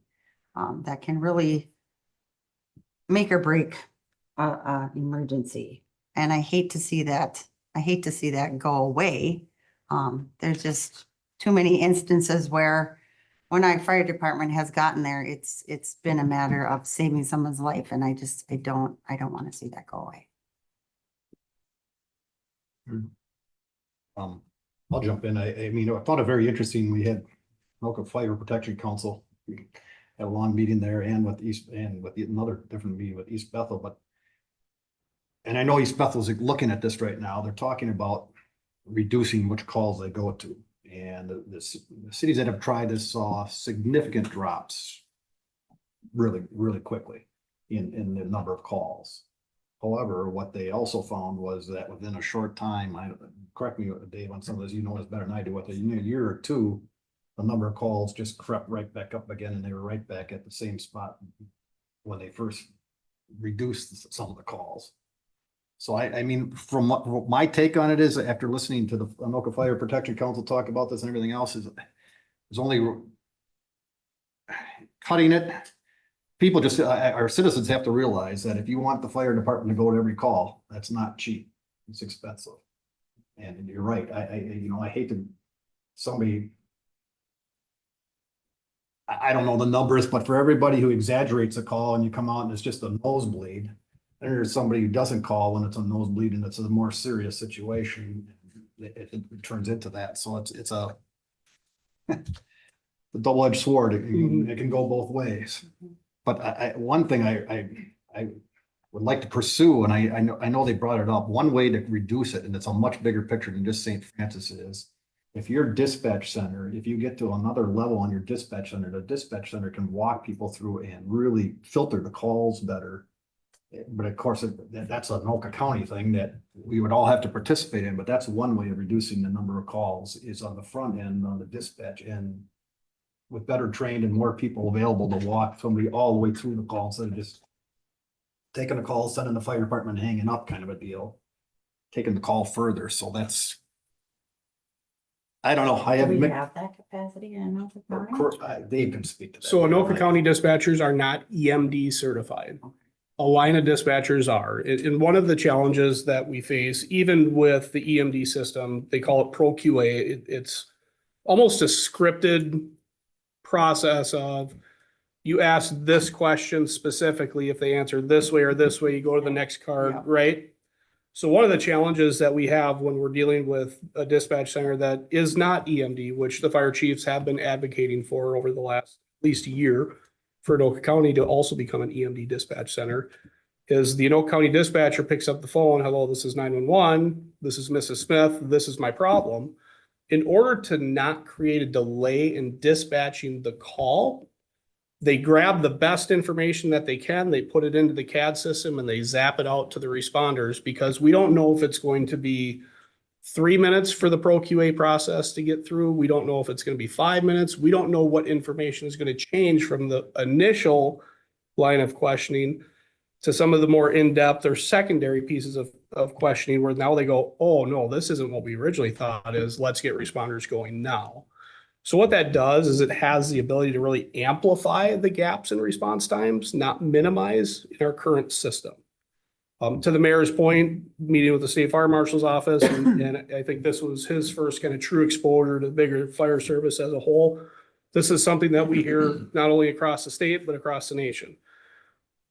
that can really make or break an emergency. And I hate to see that I hate to see that go away. There's just too many instances where when our fire department has gotten there, it's been a matter of saving someone's life, and I don't want to see that go away. I'll jump in. I mean, I thought it very interesting. We had Anoka Fire Protection Council. We had a long meeting there and with another different meeting with East Bethel, and I know East Bethel's looking at this right now. They're talking about reducing which calls they go to. And the cities that have tried this saw significant drops really, really quickly in the number of calls. However, what they also found was that within a short time, correct me, Dave, on some of this, you know this better than I do, within a year or two, the number of calls just crept right back up again, and they were right back at the same spot when they first reduced some of the calls. So I mean, from what my take on it is, after listening to the Anoka Fire Protection Council talk about this and everything else, is only cutting it. People just, our citizens have to realize that if you want the fire department to go to every call, that's not cheap. It's expensive. And you're right. I hate to I don't know the numbers, but for everybody who exaggerates a call and you come out and it's just a nosebleed, and there's somebody who doesn't call when it's a nosebleed and it's a more serious situation, it turns into that. So it's a double-edged sword. It can go both ways. But one thing I would like to pursue, and I know they brought it up, one way to reduce it, and it's a much bigger picture than just St. Francis, is if your dispatch center, if you get to another level on your dispatch center, the dispatch center can walk people through and really filter the calls better. But of course, that's an Anoka County thing that we would all have to participate in, but that's one way of reducing the number of calls, is on the front end, on the dispatch end, with better trained and more people available to walk somebody all the way through the call instead of just taking a call, sending the fire department, hanging up kind of a deal, taking the call further. So that's, I don't know. I Do haven't. we have that capacity in Anoka County? Dave can speak to that. So Anoka County dispatchers are not EMD certified. Alina dispatchers are. And one of the challenges that we face, even with the EMD system, they call it Pro QA. It's almost a scripted process of, you ask this question specifically, if they answer this way or this way, you go to the next card, Yeah. right? So one of the challenges that we have when we're dealing with a dispatch center that is not EMD, which the fire chiefs have been advocating for over the last at least a year, for Anoka County to also become an EMD dispatch center, is the Anoka County dispatcher picks up the phone. Hello, this is 911. This is Mrs. Smith. This is my problem. In order to not create a delay in dispatching the call, they grab the best information that they can, they put it into the CAD system, and they zap it out to the responders, because we don't know if it's going to be 3 minutes for the Pro QA process to get through. We don't know if it's going to be 5 minutes. We don't know what information is going to change from the initial line of questioning to some of the more in-depth or secondary pieces of questioning, where now they go, oh no, this isn't what we originally thought, is let's get responders going now. So what that does is it has the ability to really amplify the gaps in response times, not minimize, in our current system. To the mayor's point, meeting with the state fire marshal's office, and I think this was his first kind of true exposure to the bigger fire service as a whole. This is something that we hear not only across the state, but across the nation.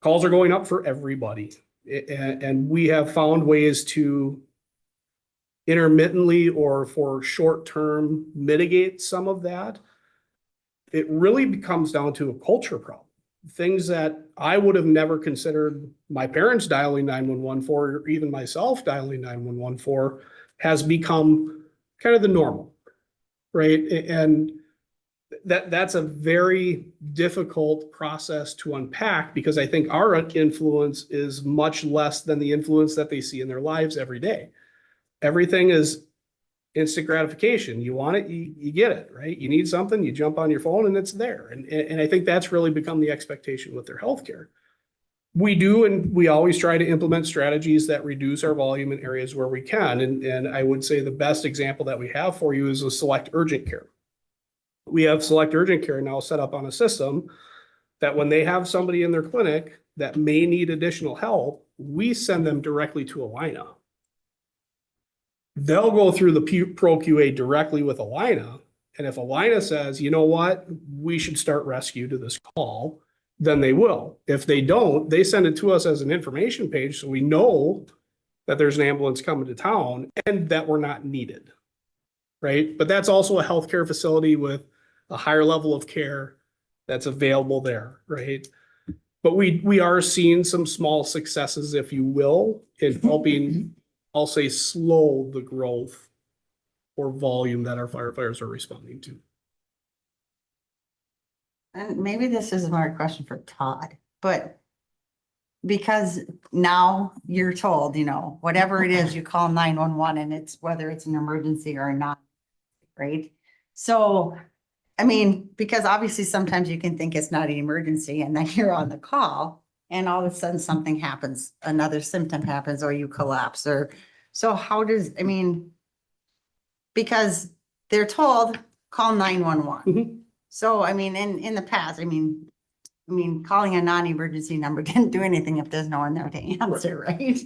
Calls are going up for everybody. And we have found ways to intermittently or for short term mitigate some of that. It really comes down to a culture problem. Things that I would have never considered my parents dialing 911 for, or even myself dialing 911 for, has become kind of the normal, right? And that's a very difficult process to unpack, because I think our influence is much less than the influence that they see in their lives every day. Everything is instant gratification. You want it, you get it, right? You need something, you jump on your phone and it's there. And I think that's really become the expectation with their healthcare. We do, and we always try to implement strategies that reduce our volume in areas where we can. And I would say the best example that we have for you is a Select Urgent Care. We have Select Urgent Care now set up on a system that when they have somebody in their clinic that may need additional help, we send them directly to Alina. they'll go through the Pro QA directly with Alina. And if Alina says, you know what, we should start rescue to this call, then they will. If they don't, they send it to us as an information page, so we know that there's an ambulance coming to town and that we're not needed. Right? But that's also a healthcare facility with a higher level of care that's available there, right? But we are seeing some small successes, if you will, in helping, I'll say, slow the growth or volume that our firefighters are responding to. And maybe this is more a question for Todd, but because now you're told, you know, whatever it is, you call 911 and it's whether it's an emergency or not, right? So, I mean, because obviously sometimes you can think it's not an emergency and then you're on the call and all of a sudden something happens, another symptom happens or you collapse or, so how does, I mean, because they're told, call 911. So, I mean, in the past, I mean, calling a non-emergency number didn't do anything if there's no one there to answer, right?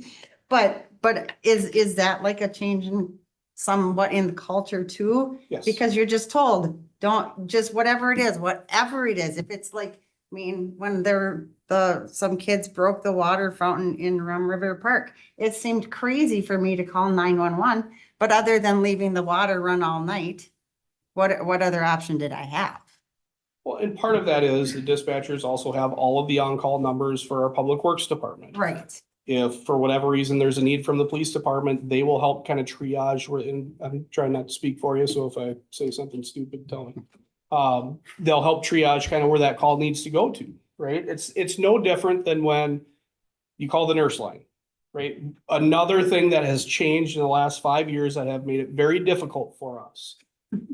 But is that like a change in somewhat in the culture too? Yes. Because you're just told, don't, just whatever it is, if it's like, I mean, when some kids broke the water fountain in Rum River Park, it seemed crazy for me to call 911, but other than leaving the water run all night, what other option did I have? Well, and part of that is the dispatchers also have all of the on-call numbers for our public works department. Right. If for whatever reason there's a need from the police department, they will help kind of triage, and I'm trying not to speak for you, so if I say something stupid, tell me. They'll help triage kind of where that call needs to go to, right? It's no different than when you call the nurse line, right? Another thing that has changed in the last 5 years that have made it very difficult for us,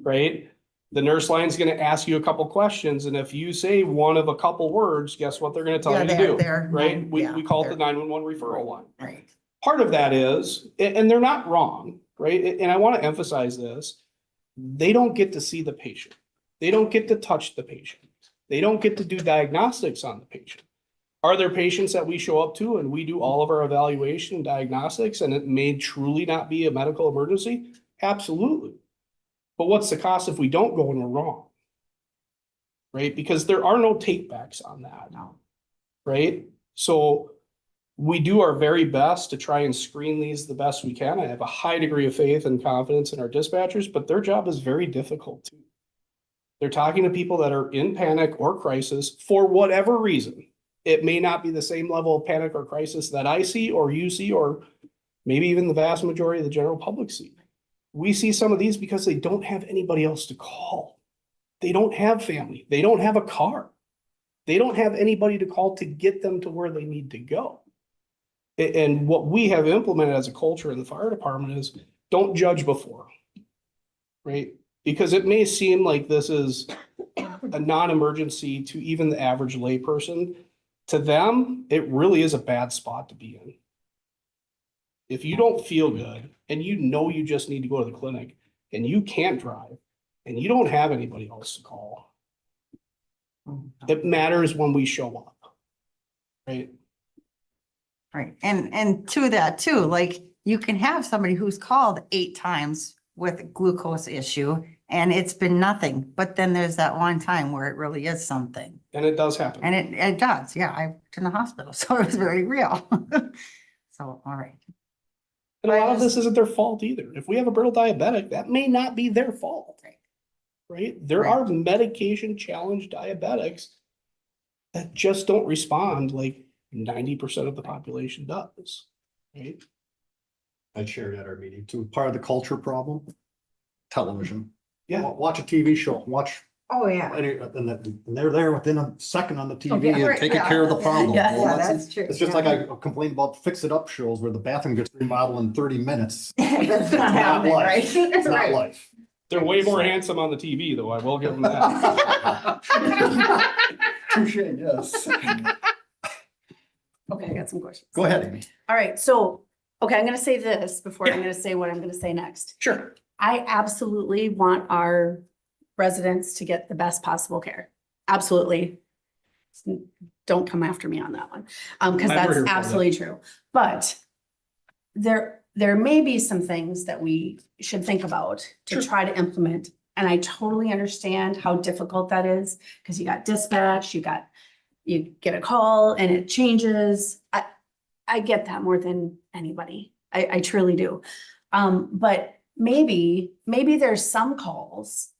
right? The nurse line is going to ask you a couple questions, and if you say one of a couple words, guess what they're going to tell you to do, right? We call it the 911 referral line. Right. Part of that is, and they're not wrong, right? And I want to emphasize this, they don't get to see the patient. They don't get to touch the patient. They don't get to do diagnostics on the patient. Are there patients that we show up to and we do all of our evaluation and diagnostics and it may truly not be a medical emergency? Absolutely. But what's the cost if we don't go and we're wrong? Right? Because there are no take backs on that now. Right? So we do our very best to try and screen these the best we can. I have a high degree of faith and confidence in our dispatchers, but their job is very difficult too. They're talking to people that are in panic or crisis for whatever reason. It may not be the same level of panic or crisis that I see or you see, or maybe even the vast majority of the general public see. We see some of these because they don't have anybody else to call. They don't have family. They don't have a car. They don't have anybody to call to get them to where they need to go. And what we have implemented as a culture in the fire department is don't judge before, right? Because it may seem like this is a non-emergency to even the average layperson. To them, it really is a bad spot to be in. If you don't feel good and you know you just need to go to the clinic and you can't drive and you don't have anybody else to call, it matters when we show up, right? Right. And to that too, like you can have somebody who's called 8 times with a glucose issue and it's been nothing, but then there's that one time where it really is something. And it does happen. And it does. Yeah. I worked in the hospital, so it was very real. So, all right. And a lot of this isn't their fault either. If we have a brittle diabetic, that may not be their fault. Right? There are medication challenged diabetics that just don't respond like 90% of the population does. Right? I shared at our meeting too, part of the culture problem, television. Yeah. Watch a TV show, watch, Oh, yeah. and they're there within a second on the TV yeah, and right, taking yeah. care of the problem. Yeah, Well, that's true. It's just like I complained about Fix It Up shows where the bathroom gets remodeled in 30 minutes. That's It's not not happening, right? life. It's not Right. life. They're way more handsome on the TV though. I will give them that. Touche, yes. Okay, I got some questions. Go ahead, Amy. All right, so, okay, I'm gonna say this before I'm gonna say what I'm gonna say next. Sure. I absolutely want our residents to get the best possible care. Absolutely. Don't come after me on that one, because Glad we're here that's for absolutely true. But there may be some things that we should think about to Sure. try to implement. And I totally understand how difficult that is, because you got dispatch, you get a call and it changes. I get that more than anybody. I truly do. But maybe there's some calls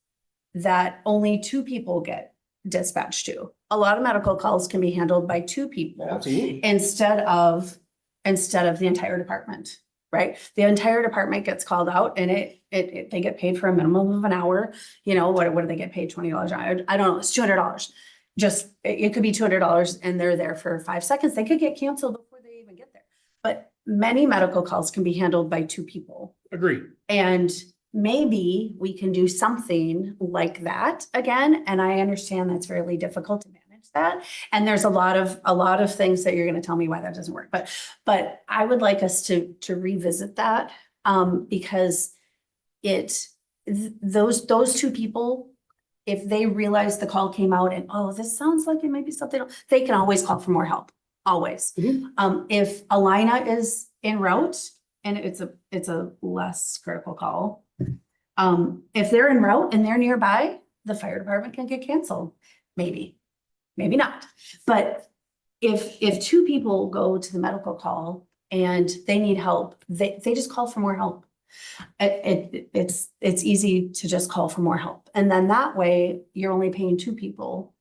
that only two people get dispatched to. A lot of medical calls can be handled by two people Absolutely. instead of the entire department, right? The entire department gets called out and they get paid for a minimum of an hour. You know, what do they get paid? $20 an hour? I don't know. It's $200. Just, it could be $200 and they're there for 5 seconds. They could get canceled before they even get there. But many medical calls can be handled by two people. Agreed. And maybe we can do something like that again. And I understand that's really difficult to manage that. And there's a lot of things that you're going to tell me why that doesn't work. But I would like us to revisit that because those two people, if they realize the call came out and, oh, this sounds like it might be something else, they can always call for more help, always. Mhm. If Alina is en route and it's a less critical call, if they're en route and they're nearby, the fire department can get canceled, maybe not. But if two people go to the medical call and they need help, they just call for more help. It's easy to just call for more help. And then that way you're only paying two people.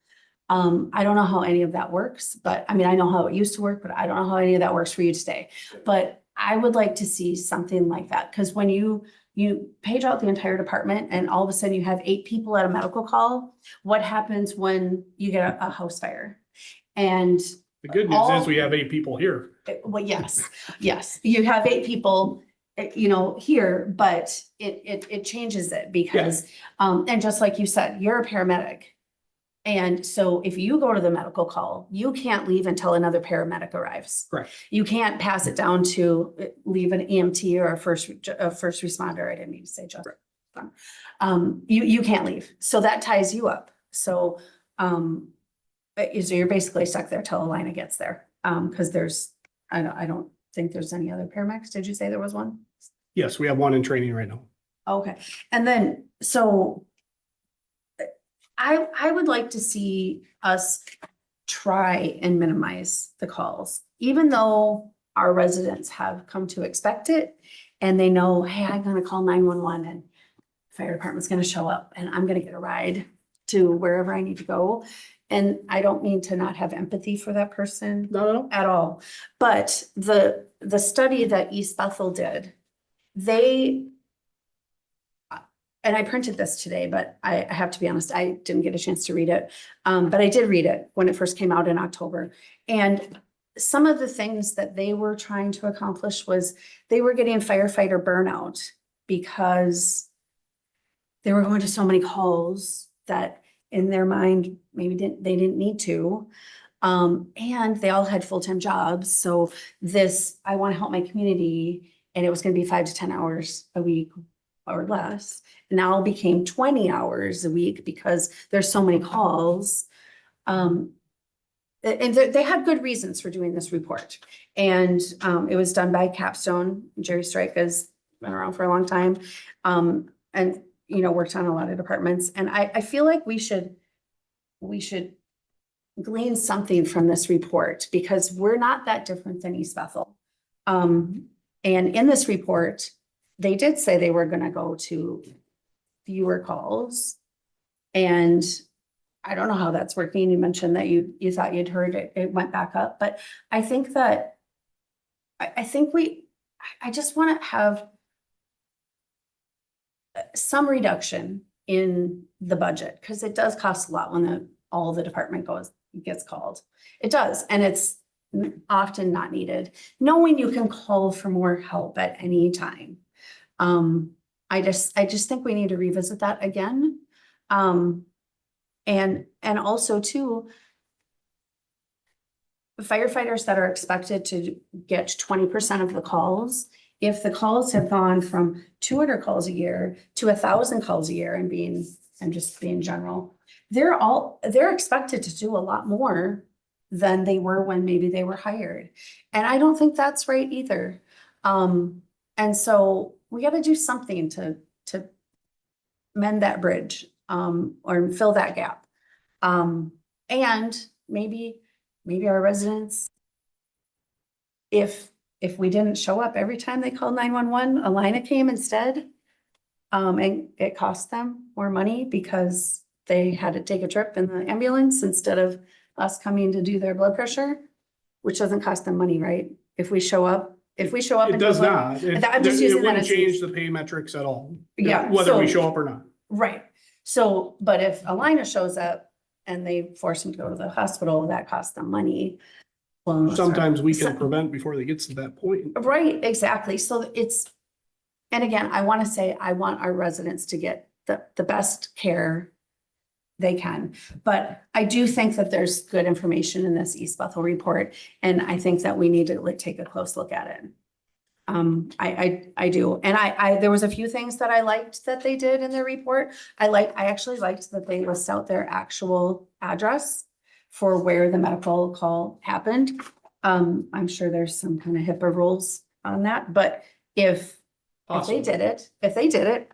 I don't know how any of that works, but I mean, I know how it used to work, but I don't know how any of that works for you today. But I would like to see something like that. Because when you page out the entire department and all of a sudden you have 8 people at a medical call, what happens when you get a house fire? And The good news is we have 8 people here. well, yes, you have 8 people, you know, here, but it changes it because, and just like you said, you're a paramedic. And so if you go to the medical call, you can't leave until another paramedic arrives. Correct. You can't pass it down to leave an EMT or a first responder. I didn't mean to say just. You can't leave. So that ties you up. So, so you're basically stuck there till Alina gets there. Cause I don't think there's any other paramedics. Did you say there was one? Yes, we have one in training right now. Okay. And then, so I would like to see us try and minimize the calls, even though our residents have come to expect it. And they know, hey, I'm gonna call 911 and fire department's gonna show up and I'm gonna get a ride to wherever I need to go. And I don't mean to not have empathy for that person No. at all. But the study that East Bethel did, and I printed this today, but I have to be honest, I didn't get a chance to read it. But I did read it when it first came out in October. And some of the things that they were trying to accomplish was they were getting firefighter burnout because they were going to so many calls that in their mind, maybe they didn't need to. And they all had full-time jobs. So I want to help my community, and it was going to be 5 to 10 hours a week or less. Now became 20 hours a week because there's so many calls. And they had good reasons for doing this report. And it was done by Capstone. Jerry Strike has been around for a long time. And, you know, worked on a lot of departments. And I feel like we should glean something from this report because we're not that different than East Bethel. And in this report, they did say they were going to go to fewer calls. And I don't know how that's working. You mentioned that you thought you'd heard it went back up, but I think that I just want to have some reduction in the budget because it does cost a lot when all the department gets called. It does, and it's often not needed. Knowing you can call for more help at any time. I just think we need to revisit that again. And also too, firefighters that are expected to get 20% of the calls, if the calls have gone from 200 calls a year to 1,000 calls a year and just being general, they're expected to do a lot more than they were when maybe they were hired. And I don't think that's right either. And And so we gotta do something to mend that bridge, or fill that gap. And maybe our residents, if we didn't show up every time they called 911, Alina came instead. And it cost them more money because they had to take a trip in the ambulance instead of us coming to do their blood pressure, which doesn't cost them money, right? If we show up. It and does do blood- not. It I'm just using that wouldn't as- change the pay metrics at all. Yeah, Whether we so- show up or not. Right, so, but if Alina shows up and they force him to go to the hospital, that costs them money. Well, Sometimes we can So- prevent before they get to that point. Right, exactly, so it's, and again, I wanna say, I want our residents to get the best care they can. But I do think that there's good information in this East Bethel report, and I think that we need to like take a close look at it. I do, and there was a few things that I liked that they did in their report. I actually liked that they list out their actual address for where the medical call happened. I'm sure there's some kind of HIPAA rules on that, but if they did it,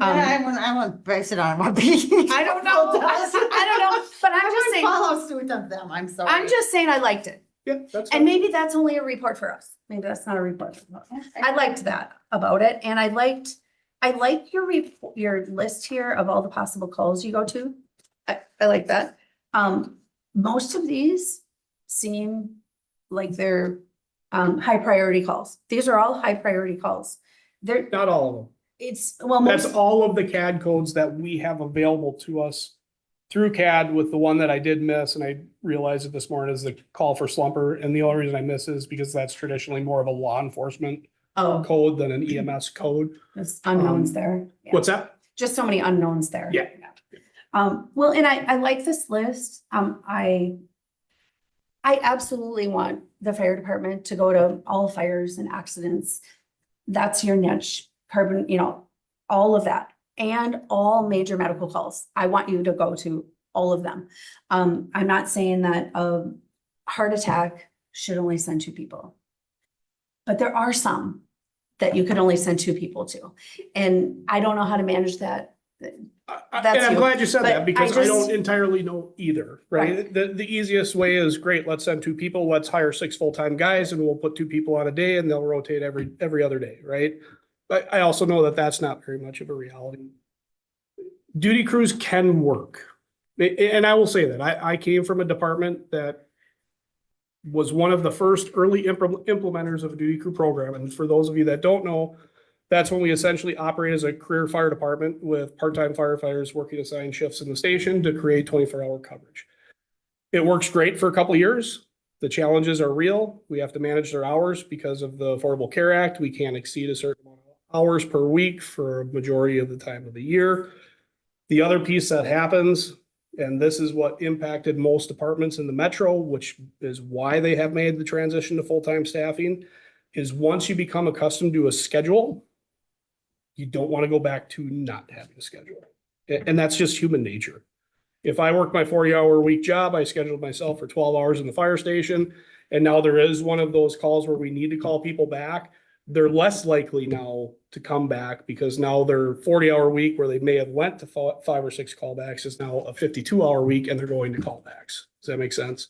I won't base it on what they. I don't know, I don't know, but I'm just saying, Follow suit of them, I'm sorry. I'm just saying I liked it. Yeah, that's And fine. maybe that's only a report for us. Maybe that's not a report. for us. I liked that about it, and I liked your list here of all the possible calls you go to. I like that. Most of these seem like they're high priority calls. These are all high priority calls. They're, Not all of them. well, That's most, all of the CAD codes that we have available to us through CAD, with the one that I did miss, and I realized it this morning, is the call for slumper. And the only reason I miss is because that's traditionally more of a law enforcement oh, code than an EMS code. there's unknowns there. Yeah. What's that? Just so many unknowns there. Yeah. Well, and I like this list. I absolutely want the fire department to go to all fires and accidents. That's your niche, carbon, all of that, and all major medical calls. I want you to go to all of them. I'm not saying that a heart attack should only send 2 people. But there are some that you could only send 2 people to. And I don't know how to manage that. And That's I'm you. glad you said But that, because I I don't just- entirely know either, right? The easiest way is, great, let's send 2 people, let's hire 6 full-time guys, and we'll put 2 people on a day and they'll rotate every other day, right? But I also know that that's not very much of a reality. Duty crews can work. And I will say that I came from a department that was one of the first early implementers of a duty crew program. And for those of you that don't know, that's when we essentially operate as a career fire department with part-time firefighters working assigned shifts in the station to create 24-hour coverage. It works great for a couple of years. The challenges are real. We have to manage their hours because of the Affordable Care Act. We can't exceed a certain amount of hours per week for a majority of the time of the year. The other piece that happens, and this is what impacted most departments in the metro, which is why they have made the transition to full-time staffing, is once you become accustomed to a schedule, you don't want to go back to not having a schedule. And that's just human nature. If I work my 40-hour week job, I scheduled myself for 12 hours in the fire station, and now there is one of those calls where we need to call people back, they're less likely now to come back, because now their 40-hour week where they may have went to 5 or 6 callbacks is now a 52-hour week, and they're going to callbacks. Does that make sense?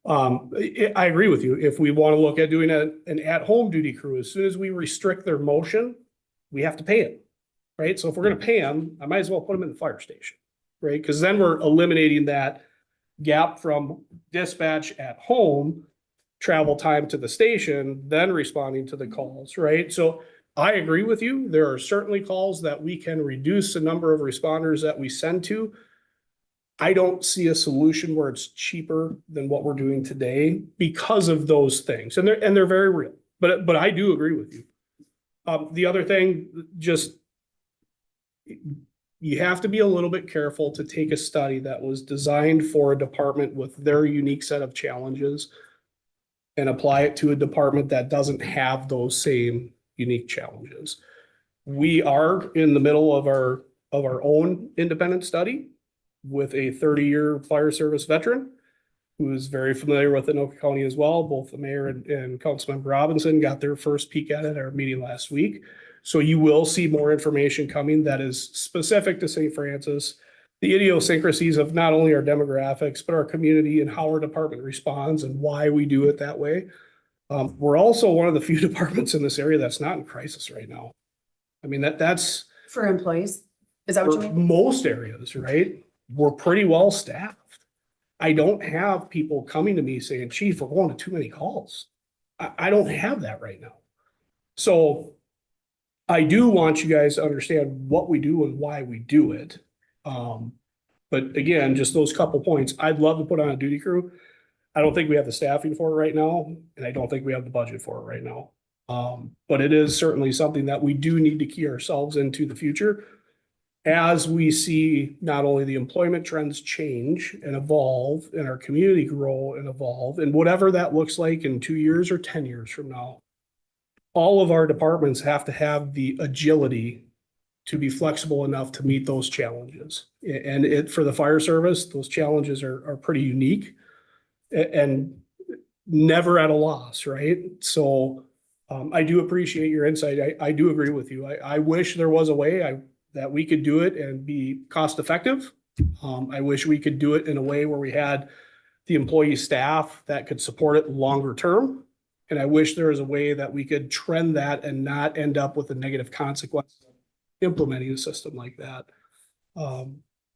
I agree with you. If we want to look at doing an at-home duty crew, as soon as we restrict their motion, we have to pay it, right? So if we're going to pay them, I might as well put them in the fire station, right? Because then we're eliminating that gap from dispatch at home, travel time to the station, then responding to the calls, right? So I agree with you. There are certainly calls that we can reduce the number of responders that we send to. I don't see a solution where it's cheaper than what we're doing today because of those things. And they're very real, but I do agree with you. The other thing, just, you have to be a little bit careful to take a study that was designed for a department with their unique set of challenges and apply it to a department that doesn't have those same unique challenges. We are in the middle of our own independent study with a 30-year fire service veteran. who is very familiar with Anoka County as well. Both the mayor and Councilmember Robinson got their first peek at it at our meeting last week. So you will see more information coming that is specific to St. Francis, the idiosyncrasies of not only our demographics, but our community and how our department responds and why we do it that way. We're also one of the few departments in this area that's not in crisis right now. I mean, that's For employees? Is that what you for mean? most areas, right? We're pretty well staffed. I don't have people coming to me saying, Chief, we're going to too many calls. I don't have that right now. So I do want you guys to understand what we do and why we do it. But again, just those couple points, I'd love to put on a duty crew. I don't think we have the staffing for it right now, and I don't think we have the budget for it right now. But it is certainly something that we do need to key ourselves into the future as we see not only the employment trends change and evolve and our community grow and evolve, and whatever that looks like in 2 years or 10 years from now. All of our departments have to have the agility to be flexible enough to meet those challenges. And for the fire service, those challenges are pretty unique and never at a loss, right? So I do appreciate your insight. I do agree with you. I wish there was a way that we could do it and be cost effective. I wish we could do it in a way where we had the employee staff that could support it longer term. And I wish there was a way that we could trend that and not end up with a negative consequence of implementing a system like that.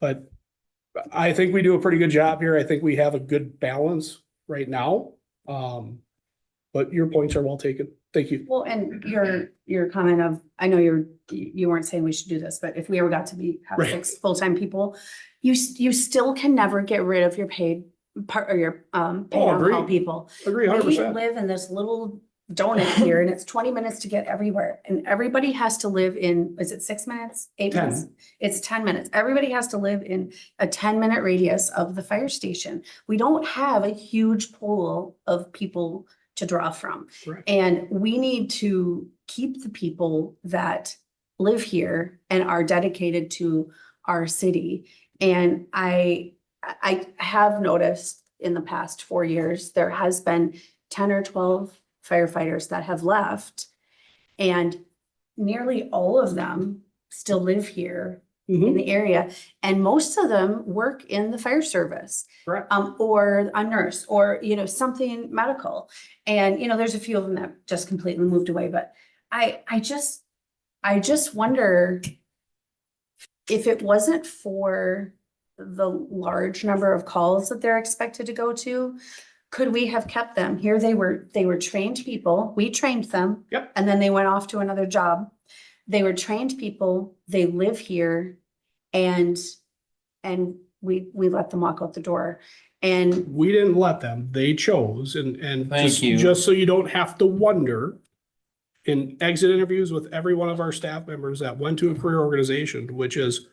But I think we do a pretty good job here. I think we have a good balance right now. But your points are well taken. Thank you. Well, and your comment of, I know you weren't saying we should do this, but if we ever got to have Right. 6 full-time people, you still can never get rid of your paid part or your paid on-call agreed. people. Agree We 100%. live in this little donut here and it's 20 minutes to get everywhere. And everybody has to live in, is it 6 minutes? 8 10. minutes? It's 10 minutes. Everybody has to live in a 10-minute radius of the fire station. We don't have a huge pool of people to draw from. Correct. And we need to keep the people that live here and are dedicated to our city. And I have noticed in the past 4 years, there has been 10 or 12 firefighters that have left. And nearly all of them still live here in Mhm. the area. And most of them work in the fire service. Correct. Or a nurse or, something medical. And, there's a few of them that just completely moved away, but I just wonder if it wasn't for the large number of calls that they're expected to go to, could we have kept them here? They were trained people. We trained them. Yep. And then they went off to another job. They were trained people. They live here and we let them walk out the door. And We didn't let them. They chose and Thank you. just so you don't have to wonder, in exit interviews with every one of our staff members that went to a career organization, which has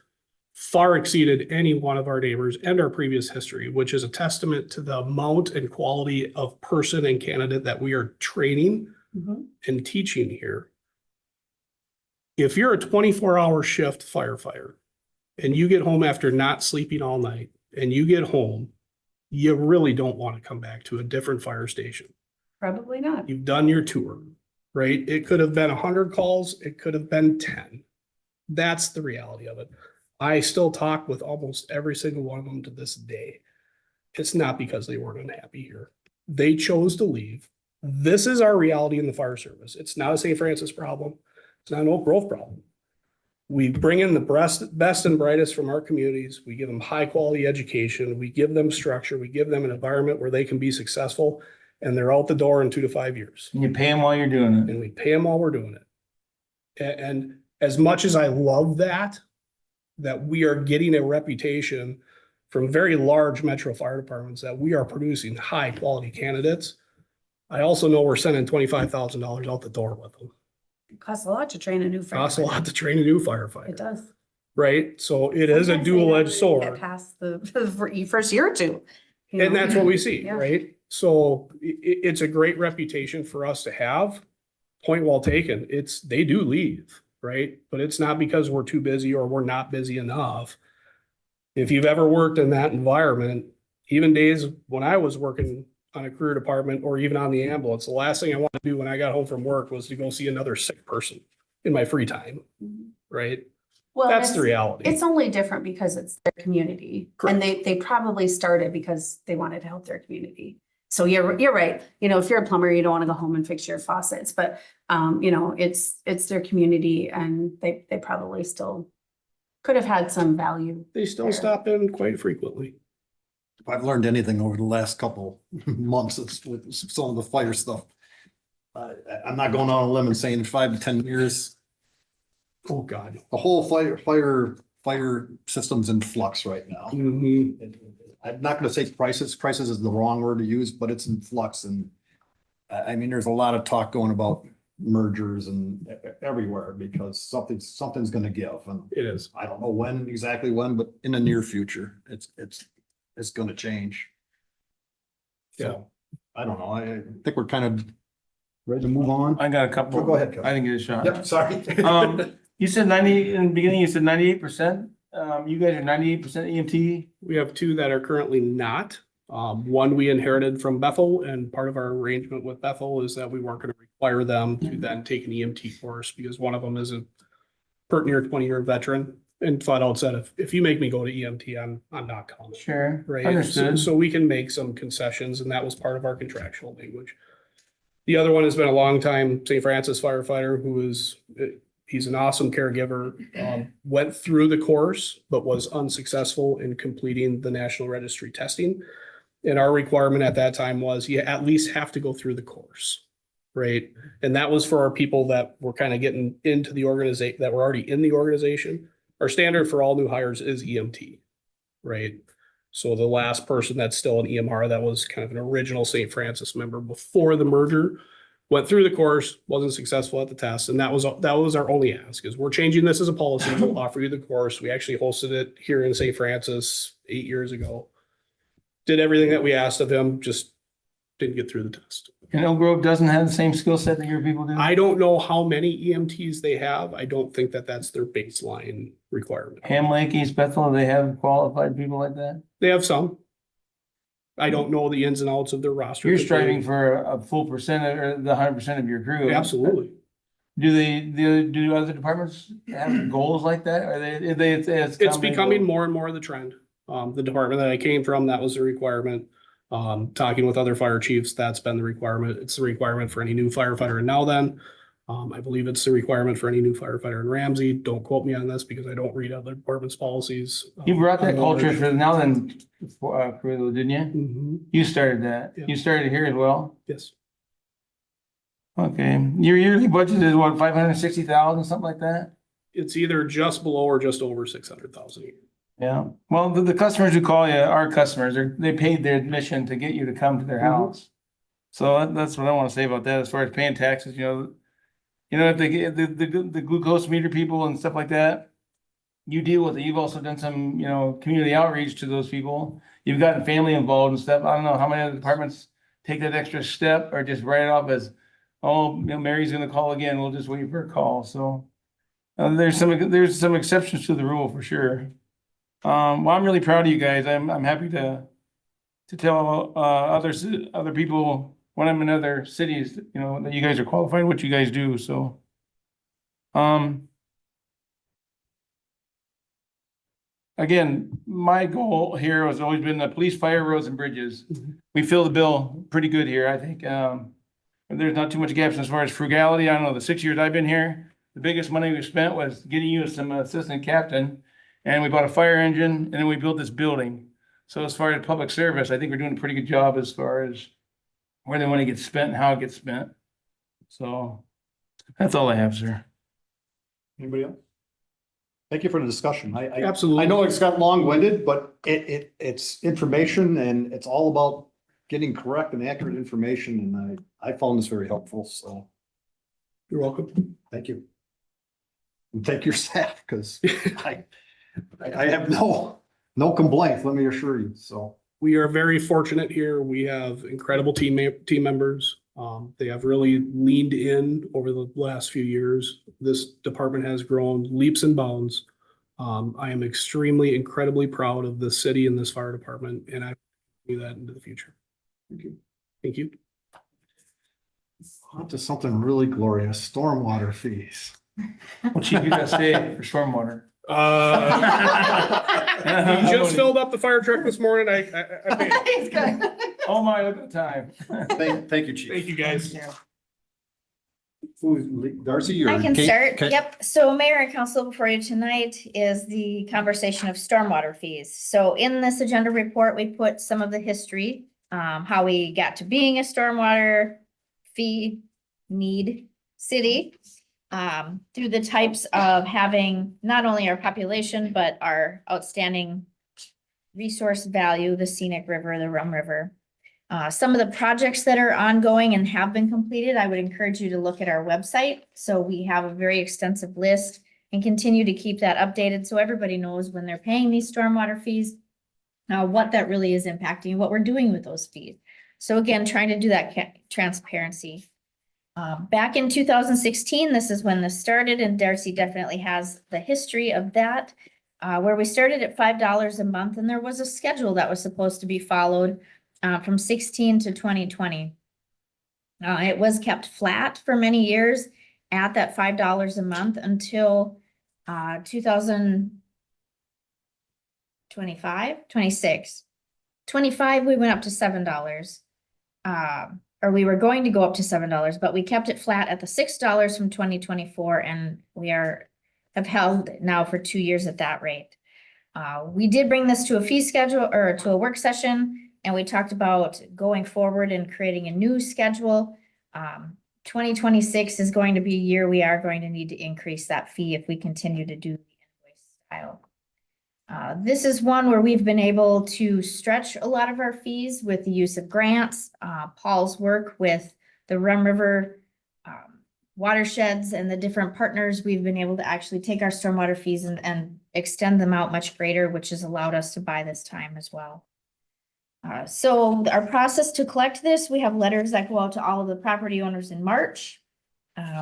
far exceeded any one of our neighbors and our previous history, which is a testament to the amount and quality of person and candidate that we are training and teaching here. If you're a 24-hour shift firefighter and you get home after not sleeping all night and you get home, you really don't want to come back to a different fire station. probably not. You've done your tour, right? It could have been 100 calls. It could have been 10. That's the reality of it. I still talk with almost every single one of them to this day. It's not because they weren't unhappy here. They chose to leave. This is our reality in the fire service. It's not a St. Francis problem. It's not an Oak Grove problem. We bring in the best and brightest from our communities. We give them high quality education. We give them structure. We give them an environment where they can be successful, and they're out the door in 2 to 5 years. And you pay them while you're doing it. And we pay them while we're doing it. And as much as I love that we are getting a reputation from very large metro fire departments that we are producing high quality candidates, I also know we're sending $25,000 out the door with them. It costs a lot to train a new firefighter. Costs a lot to train a new firefighter. It does. Right? So it is a Sometimes they dual-edged never sword. Get past the first year or two. And that's what we see, Yeah. right? So it's a great reputation for us to have. Point well taken. They do leave, right? But it's not because we're too busy or we're not busy enough. If you've ever worked in that environment, even days when I was working on a career department or even on the ambulance, the last thing I wanted to do when I got home from work was to go see another sick person in my free time, right? Well, That's the reality. It's only different because it's their community. And they probably started because they wanted to help their community. So you're right. You know, if you're a plumber, you don't want to go home and fix your faucets, but you know, it's their community and they probably still could have had some value. They still stop in quite frequently. If I've learned anything over the last couple months, it's with some of the fire stuff. I'm not going on a limb and saying 5 to 10 years, Oh, God. the whole fire system's in flux right now. Mhm. I'm not gonna say crisis is the wrong word to use, but it's in flux and I mean, there's a lot of talk going about mergers and everywhere because something's gonna give and It is. I don't know when, exactly when, but in the near future, it's gonna change. So, I don't know, I think we're kind of ready to move on. I got a couple. Go ahead, Kevin. I can get a shot. Yep, sorry. You said 90, in the beginning, you said 98%. You guys are 98% EMT. We have two that are currently not. One we inherited from Bethel, and part of our arrangement with Bethel is that we weren't going to require them to then take an EMT course because one of them is a pert near 20-year veteran and flat out said, if you make me go to EMT, I'm not coming. Sure. Right. Understood. So we can make some concessions and that was part of our contractual language. The other one has been a long time St. Francis firefighter who is, he's an awesome caregiver, went through the course, but was unsuccessful in completing the National Registry testing. And our requirement at that time was you at least have to go through the course. Right. And that was for our people that were kind of getting into the organization, that were already in the organization. Our standard for all new hires is EMT. Right. So the last person that's still an EMR, that was kind of an original St. Francis member before the merger, went through the course, wasn't successful at the test. And that was our only ask is we're changing this as a policy. We'll offer you the course. We actually hosted it here in St. Francis 8 years ago. Did everything that we asked of him, just didn't get through the test. And Elk Grove doesn't have the same skill set that your people do? I don't know how many EMTs they have. I don't think that that's their baseline requirement. Ham Lake, East Bethel, do they have qualified people like that? They have some. I don't know the ins and outs of their roster. You're striving for a full percent or the 100% of your crew. Absolutely. Do other departments have goals like that? Are It's becoming more and more the trend. The department that I came from, that was the requirement. Talking with other fire chiefs, that's been the requirement. It's the requirement for any new firefighter in Nowthen. I believe it's the requirement for any new firefighter in Ramsey. Don't quote me on this because I don't read other departments' policies. You brought that culture for the Nowthen crew, didn't you? Mhm. You started that. Yeah. You started here as well? Yes. Okay. Your yearly budget is what, 560,000, something like that? It's either just below or just over 600,000 a year. Yeah. Well, the customers who call you are customers. They paid their admission to get you to come to their house. So that's what I want to say about that as far as paying taxes, if they get the glucose meter people and stuff like that, you deal with it. You've also done some, community outreach to those people. You've gotten family involved and stuff. I don't know how many other departments take that extra step or just write it off as, oh, Mary's gonna call again. We'll just wait for a call. So there's some exceptions to the rule for sure. Well, I'm really proud of you guys. I'm happy to tell other people when I'm in other cities, that you guys are qualified, what you guys do. So, again, my goal here has always been the police, fire, roads, and bridges. We fill the bill pretty good here, I think. There's not too much gaps as far as frugality. I don't know, the 6 years I've been here, the biggest money we spent was getting you some assistant captain. And we bought a fire engine and then we built this building. So as far as public service, I think we're doing a pretty good job as far as where the money gets spent and how it gets spent. So that's all I have, sir. Anybody else? Thank you for the discussion. Absolutely. I know it's got long-winded, but it's information and it's all about getting correct and accurate information. And I found this very helpful. So You're welcome. thank you. And thank your staff because I have no complaints, let me assure you. So We are very fortunate here. We have incredible team members. They have really leaned in over the last few years. This department has grown leaps and bounds. I am incredibly proud of the city and this fire department, and I'm do that into the future. Thank you. Thank you. On to something really glorious, stormwater fees. What you gotta say for stormwater? We just filled up the fire truck this morning. I paid. It's good. Oh my, look at the time. Thank you, Chief. Thank you, guys. Darcy, or I can Kate? start. Okay. Yep. So Mayor and Council, before you tonight is the conversation of stormwater fees. So in this agenda report, we put some of the history, how we got to being a stormwater fee need city. Through the types of having not only our population, but our outstanding resource value, the scenic river, the Rum River. Some of the projects that are ongoing and have been completed, I would encourage you to look at our website. So we have a very extensive list and continue to keep that updated so everybody knows when they're paying these stormwater fees, what that really is impacting, what we're doing with those fees. So again, trying to do that transparency. Back in 2016, this is when this started, and Darcy definitely has the history of that, where we started at $5 a month, and there was a schedule that was supposed to be followed from 16 to 2020. It was kept flat for many years at that $5 a month until 2025, 26. 25, we went up to $7. Or we were going to go up to $7, but we kept it flat at the $6 from 2024, and we have held it now for 2 years at that rate. We did bring this to a fee schedule or to a work session, and we talked about going forward and creating a new schedule. 2026 is going to be a year we are going to need to increase that fee if we continue to do the invoice style. This is one where we've been able to stretch a lot of our fees with the use of grants, Paul's work with the Rum River watersheds and the different partners. We've been able to actually take our stormwater fees and extend them out much greater, which has allowed us to buy this time as well. So our process to collect this, we have letters that go out to all of the property owners in March.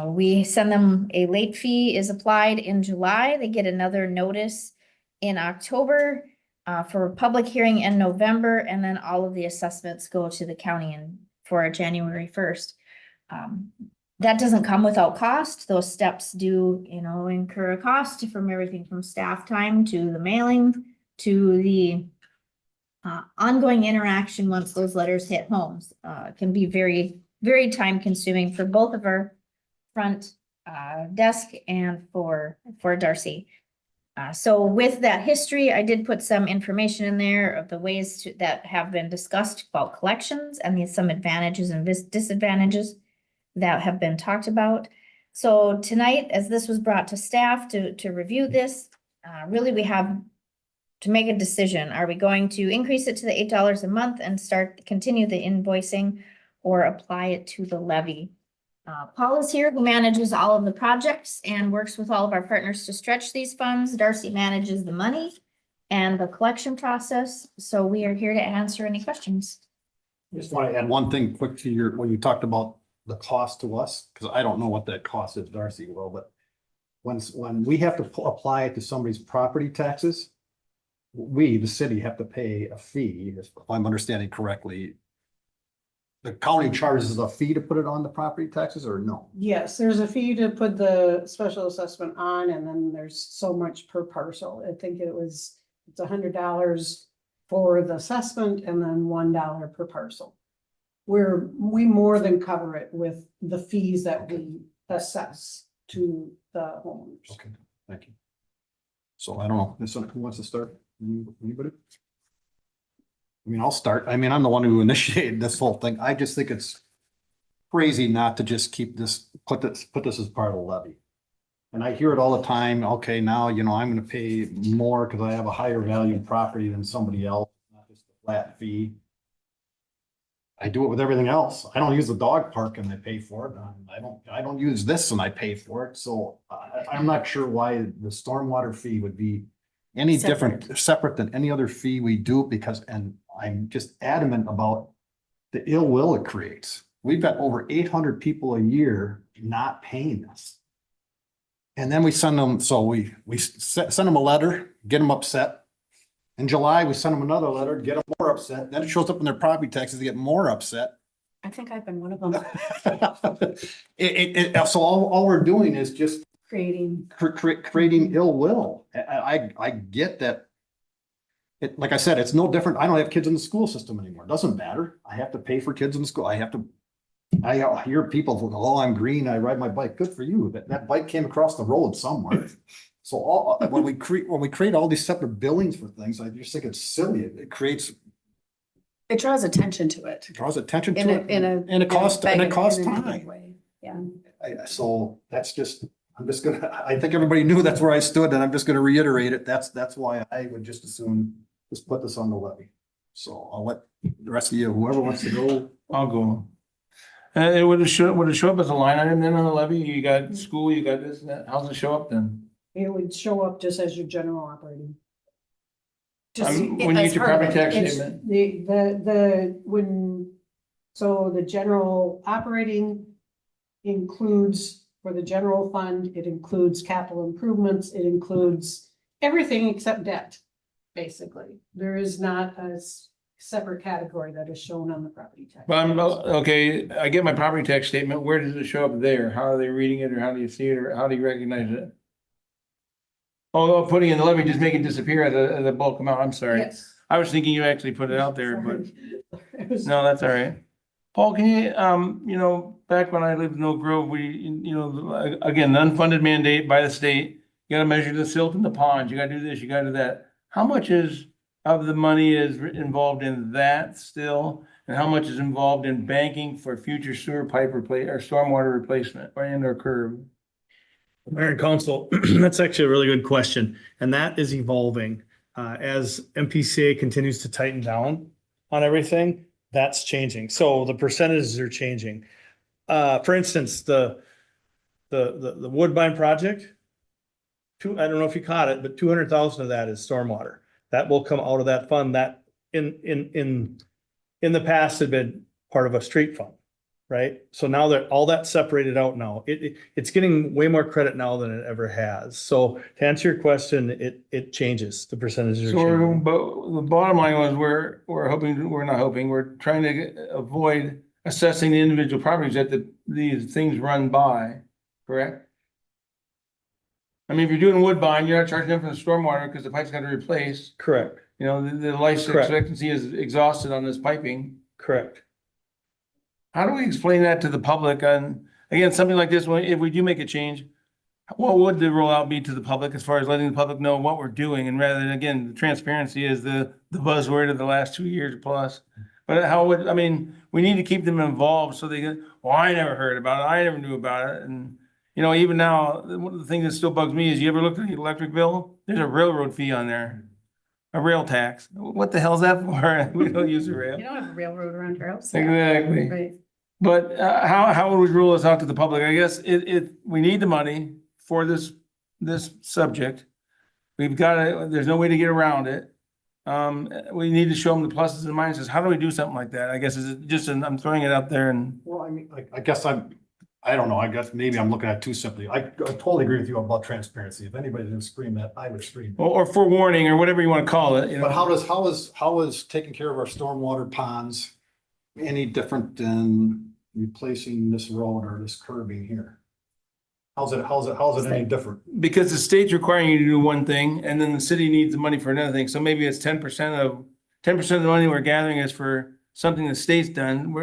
We send them a late fee is applied in July. They get another notice in October for a public hearing in November, and then all of the assessments go to the county for January 1st. That doesn't come without cost. Those steps do, incur a cost from everything from staff time to the mailing to the ongoing interaction once those letters hit homes. Can be very, very time consuming for both of our front desk and for Darcy. So with that history, I did put some information in there of the ways that have been discussed about collections and some advantages and disadvantages that have been talked about. So tonight, as this was brought to staff to review this, really we have to make a decision. Are we going to increase it to the $8 a month and continue the invoicing, or apply it to the levy? Paul is here, who manages all of the projects and works with all of our partners to stretch these funds. Darcy manages the money and the collection process. So we are here to answer any questions. Just want to add one thing quick to when you talked about the cost to us, because I don't know what that cost is, Darcy will, but when we have to apply it to somebody's property taxes, we, the city, have to pay a fee, if I'm understanding correctly. The county charges a fee to put it on the property taxes, or no? Yes, there's a fee to put the special assessment on, and then there's so much per parcel. I think it's $100 for the assessment and then $1 per parcel. We more than cover it with the fees that we assess to the homeowners. Okay, thank you. So I don't know, who wants to start? Anybody? I mean, I'll start. I mean, I'm the one who initiated this whole thing. I just think it's crazy not to just keep this, put this as part of the levy. And I hear it all the time. Okay, now, I'm gonna pay more because I have a higher value property than somebody else, not just a flat fee. I do it with everything else. I don't use the dog park and I pay for it. I don't use this and I pay for it. So I'm not sure why the stormwater fee would be any different, separate than any other fee we do, and I'm just adamant about the ill will it creates. We've got over 800 people a year not paying us. And then we send them, so we send them a letter, get them upset. In July, we sent them another letter to get them more upset. Then it shows up in their property taxes to get more upset. I think I've been one of them So all we're doing is just creating. creating ill will. I get that. Like I said, it's no different. I don't have kids in the school system anymore. It doesn't matter. I have to pay for kids in the school. I hear people, oh, I'm green, I ride my bike. Good for you. That bike came across the road somewhere. So when we create all these separate billings for things, I just think it's silly. It It draws attention to it. draws attention In to a, it. in a. And it costs in a time. negative way. Yeah. So I think everybody knew that's where I stood, and I'm just gonna reiterate it. That's why I would just assume just put this on the levy. So I'll let the rest of you, whoever wants to go. I'll go. It would it show up as a line item then on the levy? You got school, you got this and that. How's it show up then? It would show up just as your general operating. Just When you as get your part of property it. tax It's statement, so the general operating includes, for the general fund, it includes capital improvements, it includes everything except debt, basically. There is not a separate category that is shown on the property tax. but okay, I get my property tax statement. Where does it show up there? How are they reading it or how do you see it or how do you recognize it? Oh, putting in the levy, just make it disappear as a bulk amount. I'm sorry. Yes. I was thinking you actually put it out there, but It was- no, that's all right. Paul, can you, back when I lived in Oak Grove, again, the unfunded mandate by the state, you gotta measure the silt in the ponds, you gotta do this, you gotta do that. How much of the money is involved in that still? And how much is involved in banking for future sewer pipe or stormwater replacement or curb? Mayor and council, that's actually a really good question, and that is evolving. As MPCA continues to tighten down on everything, that's changing. So the percentages are changing. For instance, the Woodbine project, I don't know if you caught it, but 200,000 of that is stormwater. That will come out of that fund that in the past had been part of a street fund. Right? So now that all that's separated out now, it's getting way more credit now than it ever has. So to answer your question, it changes. The percentages are changing. But the bottom line was we're trying to avoid assessing the individual properties that these things run by, correct? I mean, if you're doing Woodbine, you're not charging them for the stormwater because the pipe's got to be replaced. Correct, You know, the life Correct. expectancy is exhausted on this piping. correct. How do we explain that to the public? And again, something like this, if we do make a change, what would the rollout be to the public as far as letting the public know what we're doing? And rather than, again, the transparency is the buzzword of the last 2 years plus. But we need to keep them involved so they can, well, I never heard about it. I never knew about it. And, even now, one of the things that still bugs me is you ever looked at the electric bill? There's a railroad fee on there, a rail tax. What the hell's that for? We don't use the rail. You don't have a railroad around your house. Exactly. Right. But how would we rule this out to the public? I guess we need the money for this subject. There's no way to get around it. We need to show them the pluses and minuses. How do we do something like that? I guess is it just, I'm throwing it out there and. Well, I mean, I guess I don't know. I guess maybe I'm looking at it too simply. I totally agree with you about transparency. If anybody didn't scream that, I would scream. Or forewarning or whatever you want to call it, But how is taking care of our stormwater ponds any different than replacing this road or this curbing here? How's it any different? Because the state's requiring you to do one thing and then the city needs the money for another thing. So maybe it's 10% of the money we're gathering is for something the state's done.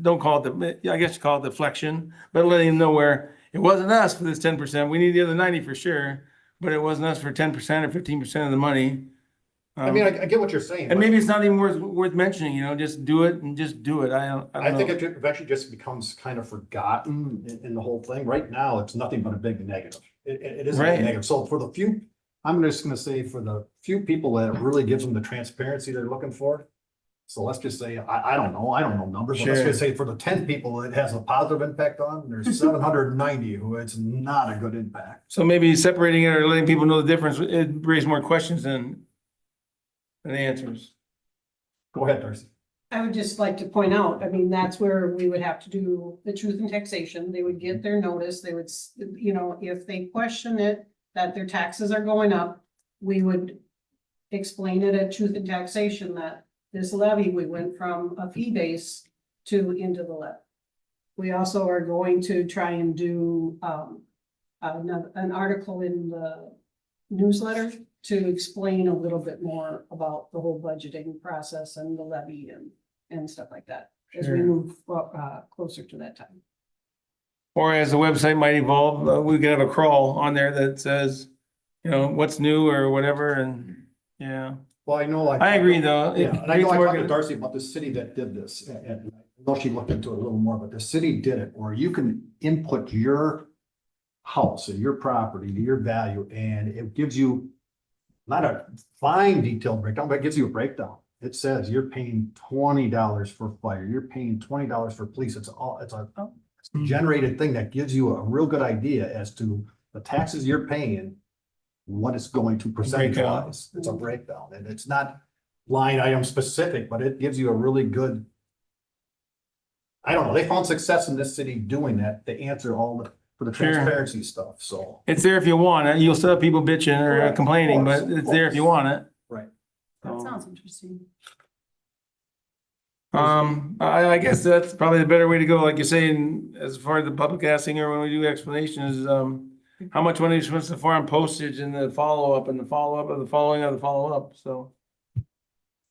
Don't call it I guess you call it deflection, but letting them know where it wasn't us for this 10%. We need the other 90 for sure, but it wasn't us for 10% or 15% of the money. I mean, I get what you're saying. And maybe it's not even worth mentioning, just do it and just do it. I don't I think know. it eventually just becomes kind of forgotten in the whole thing. Right now, it's nothing but a big negative. It is a Right. big negative. So for the few, I'm just gonna say for the few people that it really gives them the transparency they're looking for. So let's just say, I don't know numbers, but let's Sure. just say for the 10 people it has a positive impact on, there's 790 who it's not a good impact. So maybe separating it or letting people know the difference, it raises more questions than answers. Go ahead, Darcy. I would just like to point out, I mean, that's where we would have to do the truth in taxation. They would get their notice. They would, if they question it, that their taxes are going up, we would explain it at Truth in Taxation that this levy, we went from a fee base to into the levy. We also are going to try and do an article in the newsletter to explain a little bit more about the whole budgeting process and the levy and stuff like that as we Sure. move closer to that time. Or as the website might evolve, we could have a crawl on there that says, you know, what's new or whatever, and, yeah. Well, I know. I agree, though. Yeah, and I know I talked to It's Darcy about the city that did this, and I know she looked into it a little more, but the city did it, where you can input your house or your property, your value, and it gives you not a fine detailed breakdown, but it gives you a breakdown. It says you're paying $20 for fire, you're paying $20 for police. It's a generated thing that gives you a real good idea as to the taxes you're paying, what it's going to percentage wise. It's a breakdown, and it's not line item specific, but it gives you a really good. I don't know, they found success in this city doing that, to answer all for the Sure. transparency stuff, so. It's there if you want it. You'll still have people bitching or Correct, complaining, of but course, of it's there if you course. want it. Right. That sounds interesting. I guess that's probably the better way to go, like you're saying, as far as the public asking or when we do explanations, how much money is supposed to for on postage and the follow-up and the follow-up of the following of the follow-up, so.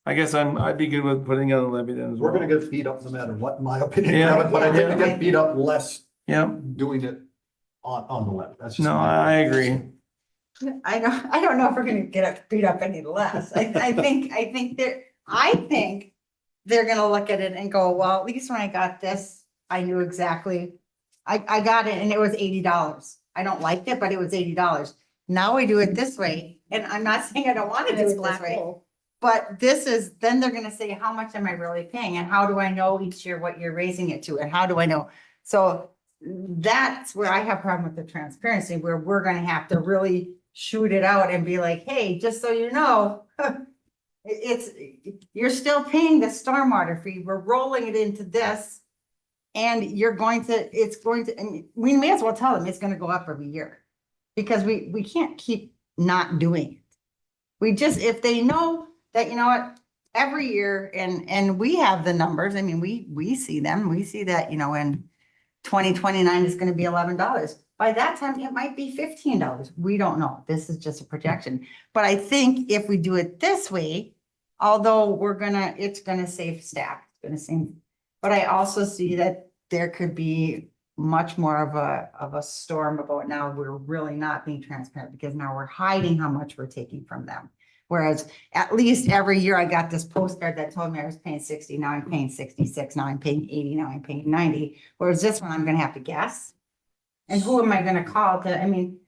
I guess I'd be good with putting out a levy then as well. We're gonna get beat up no matter what, in my opinion, Yeah. but I think we get beat up less Yep, doing it on the web. That's just no, my I opinion. agree. I don't know if we're gonna get beat up any less. I think they're gonna look at it and go, well, at least when I got this, I knew exactly. I got it and it was $80. I don't like it, but it was $80. Now we do it this way, and I'm not saying I don't want to do it this way. But then they're gonna say, how much am I really paying? And how do I know each year what you're raising it to? And how do I know? So that's where I have problem with the transparency, where we're gonna have to really shoot it out and be like, hey, just so you know, you're still paying the stormwater fee. We're rolling it into this. And and we may as well tell them it's gonna go up every year. Because we can't keep not doing it. We just, if they know that, you know what, every year, and we have the numbers, I mean, we see them, we see that, you know, in 2029 is gonna be $11. By that time, it might be $15. We don't know. This is just a projection. But I think if we do it this way, although it's gonna save staff, it's gonna save. But I also see that there could be much more of a storm about now we're really not being transparent because now we're hiding how much we're taking from them. Whereas at least every year I got this postcard that told me I was paying 60, now I'm paying 66, now I'm paying 80, now I'm paying 90. Whereas this one I'm gonna have to guess. And who am I gonna call who am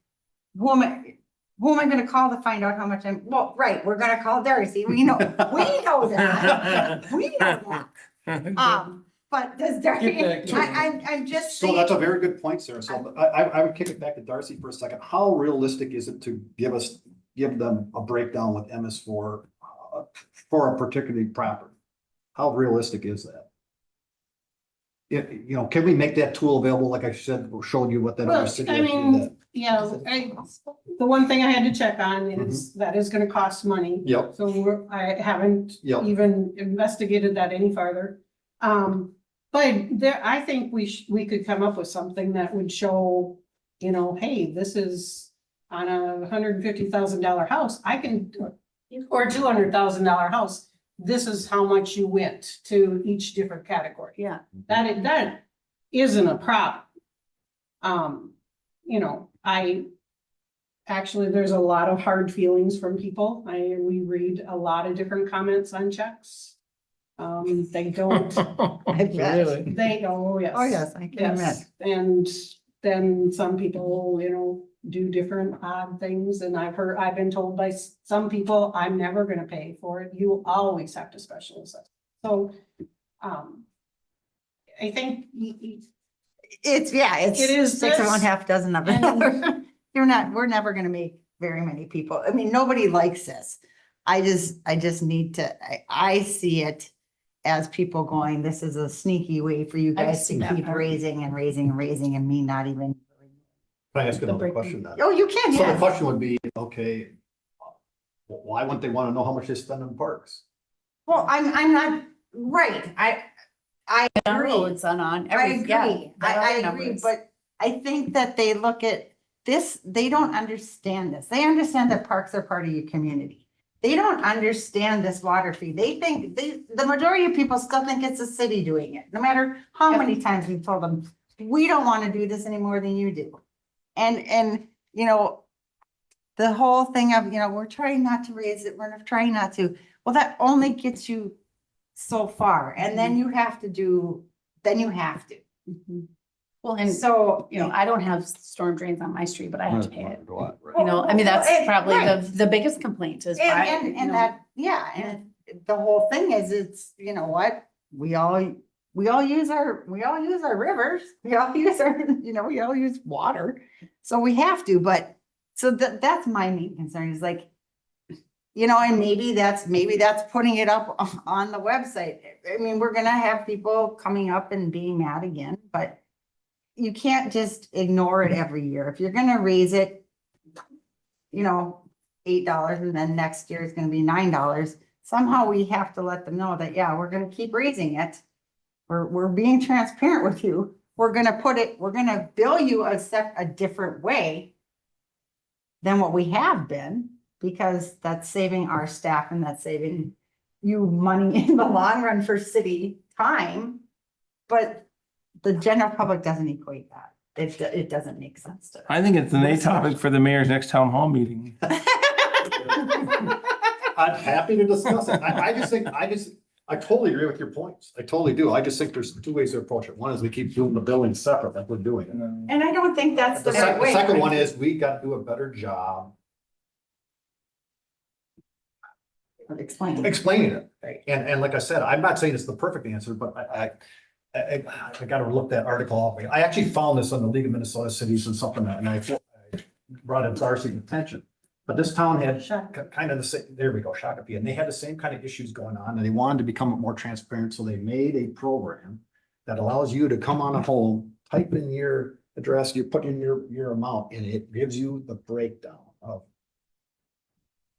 I gonna call to find out how much well, right, we're gonna call Darcy. We know that. We know that. But does Darcy, I'm just So saying. that's a very good point, Sarah. So I would kick it back to Darcy for a second. How realistic is it to give them a breakdown with MS4 for a particular property? How realistic is that? Can we make that tool available? Like I said, we're showing you what that Well, other city. I has did mean, that. yeah, the one thing I had to check on is that is gonna cost money. Yep, So I haven't Yep. even investigated that any farther. But there, I think we could come up with something that would show, hey, this is on a $150,000 house, or $200,000 house. This is how much you went to each different category. Yeah. That isn't a problem. There's a lot of hard feelings from people. We read a lot of different comments on checks. They don't, Really? oh, yes. Oh, yes, I can admit. Yes, and then some people, do different odd things, and I've been told by some people, I'm never gonna pay for it, you always have to special assess. So, I think It's It is six of this, one, half dozen of it. We're never gonna make very many people. I mean, nobody likes this. I just need to, I see it as people going, this is a sneaky way for you I guys see to that keep part. raising and raising and raising and me not even. can I ask another breakdown. question then? Oh, you can, So the yes. question would be, okay, Well, why wouldn't they wanna know how much they spend on parks? Well, I'm not, right, I On agree. roads and on I every, yeah. agree, there are I agree, numbers. but I think that they look at this, they don't understand this. They understand that parks are part of your community. They don't understand this water fee. They think, the majority of people still think it's the city doing it, no matter how many times we've told them, we don't want to do this any more than you do. And, you know, the whole thing of, you know, we're trying not to raise it, we're trying not to, well, that only gets you so far, and then you have to do, then you have to. Mhm. Well, and So, you know, I don't have storm drains on my street, but I have to pay it. Go on, right. You know, I mean, that's Well, probably right. the biggest complaint is why, you and know, that, yeah, and the whole thing is, it's, you know what, we all use our rivers, we all use our, you know, we all use water. So we have to, but, so that's my main concern is like, you know, and maybe that's putting it up on the website. I mean, we're gonna have people coming up and being mad again, but you can't just ignore it every year. If you're gonna raise it, you know, $8 and then next year is gonna be $9, somehow we have to let them know that, yeah, we're gonna keep raising it. We're being transparent with you. We're gonna bill you a different way than what we have been, because that's saving our staff and that's saving you money in the long run for city time. But the general public doesn't equate that. It doesn't make sense to. I think it's an A topic for the mayor's next town hall meeting. I'm happy to discuss it. I totally agree with your points. I totally do. I just think there's two ways to approach it. One is we keep doing the billing separate like we're doing it. And I don't think that's the right The way. second one is we got to do a better job Explain. explaining it. Right. And like I said, I'm not saying it's the perfect answer, but I got to look that article up. I actually found this on the League of Minnesota Cities and something that, and I brought it to our city's attention. But this town had kind of the same, there we go, Shakopee, and they had the same kind of issues going on, and they wanted to become more transparent, so they made a program that allows you to come on a home, type in your address, you put in your amount, and it gives you the breakdown of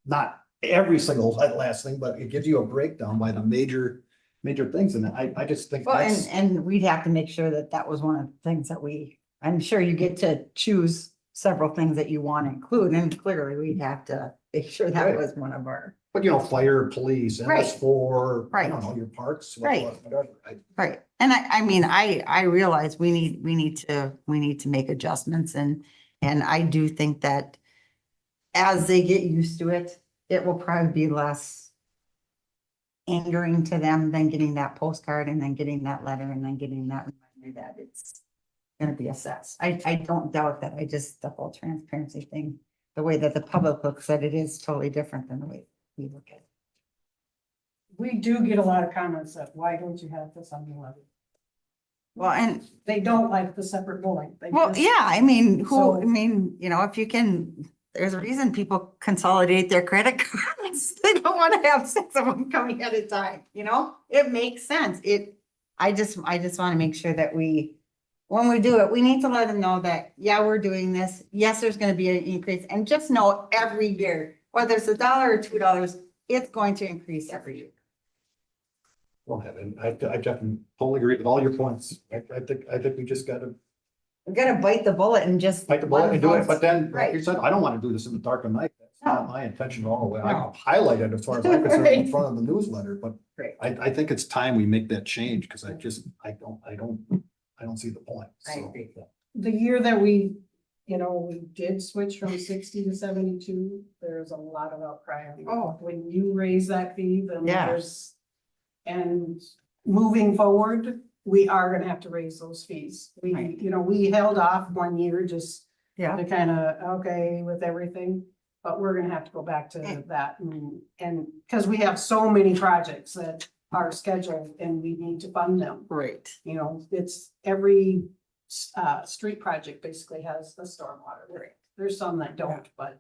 not every single last thing, but it gives you a breakdown by the major things, and I just think Well, that's. and we'd have to make sure that that was one of the things that I'm sure you get to choose several things that you want to include, and clearly we'd have to make sure that Right. was one of our. But you know, fire, police, Right. MS4, I Right. don't know, your parks. Right. Whatever. Right, and I mean, I realize we need to make adjustments, and I do think that as they get used to it, it will probably be less angering to them than getting that postcard and then getting that letter and then getting that reminder that it's gonna be assessed. I don't doubt that. The whole transparency thing, the way that the public looks at it is totally different than the way we look at it. We do get a lot of comments that, why don't you have this on the levy? Well, and They don't like the separate billing. They well, just- yeah, I mean, So- you know, if you can, there's a reason people consolidate their credit cards. They don't want to have 6 of them coming at a time, you know? It makes sense. I just want to make sure that when we do it, we need to let them know that, yeah, we're doing this. Yes, there's going to be an increase, and just know every year, whether it's $1 or $2, it's going to increase every year. Well, and I definitely totally agree with all your points. I think we just gotta We're gonna bite the bullet and just. bite the bullet and do it, but then, like you Right. said, I don't wanna do this in the dark of night. That's not No. my intention all the way. I No. highlight it as far as I'm concerned in Right. front of the newsletter, but Right. I think it's time we make that change, because I don't see the point. I So, agree. The year that we did switch from 60 to 72, there's a lot of outcry. Oh. When you raise that fee, then Yeah. and moving forward, we are gonna have to raise those fees. Right. We held off 1 year just Yeah. to kind of, okay, with everything. But we're gonna have to go back to And- that and, because we have so many projects that are scheduled and we need to fund them. Right. It's every street project basically has a stormwater. There's some that don't, but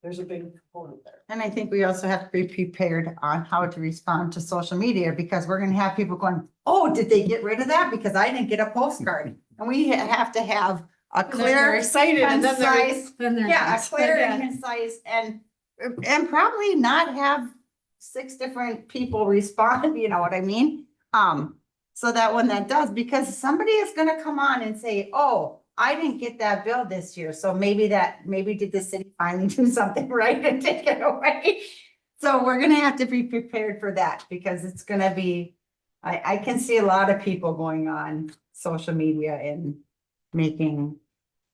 there's a big component there. And I think we also have to be prepared on how to respond to social media, because we're gonna have people going, oh, did they get rid of that? Because I didn't get a postcard. And we have to have a And then they're clear, excited and then concise, they're yeah, a not. clear Yeah. and concise, and and probably not have 6 different people respond, you know what I mean? So that when that does, because somebody is gonna come on and say, oh, I didn't get that bill this year, so maybe did the city finally do something right and take it away? So we're gonna have to be prepared for that, because it's gonna be, I can see a lot of people going on social media and making,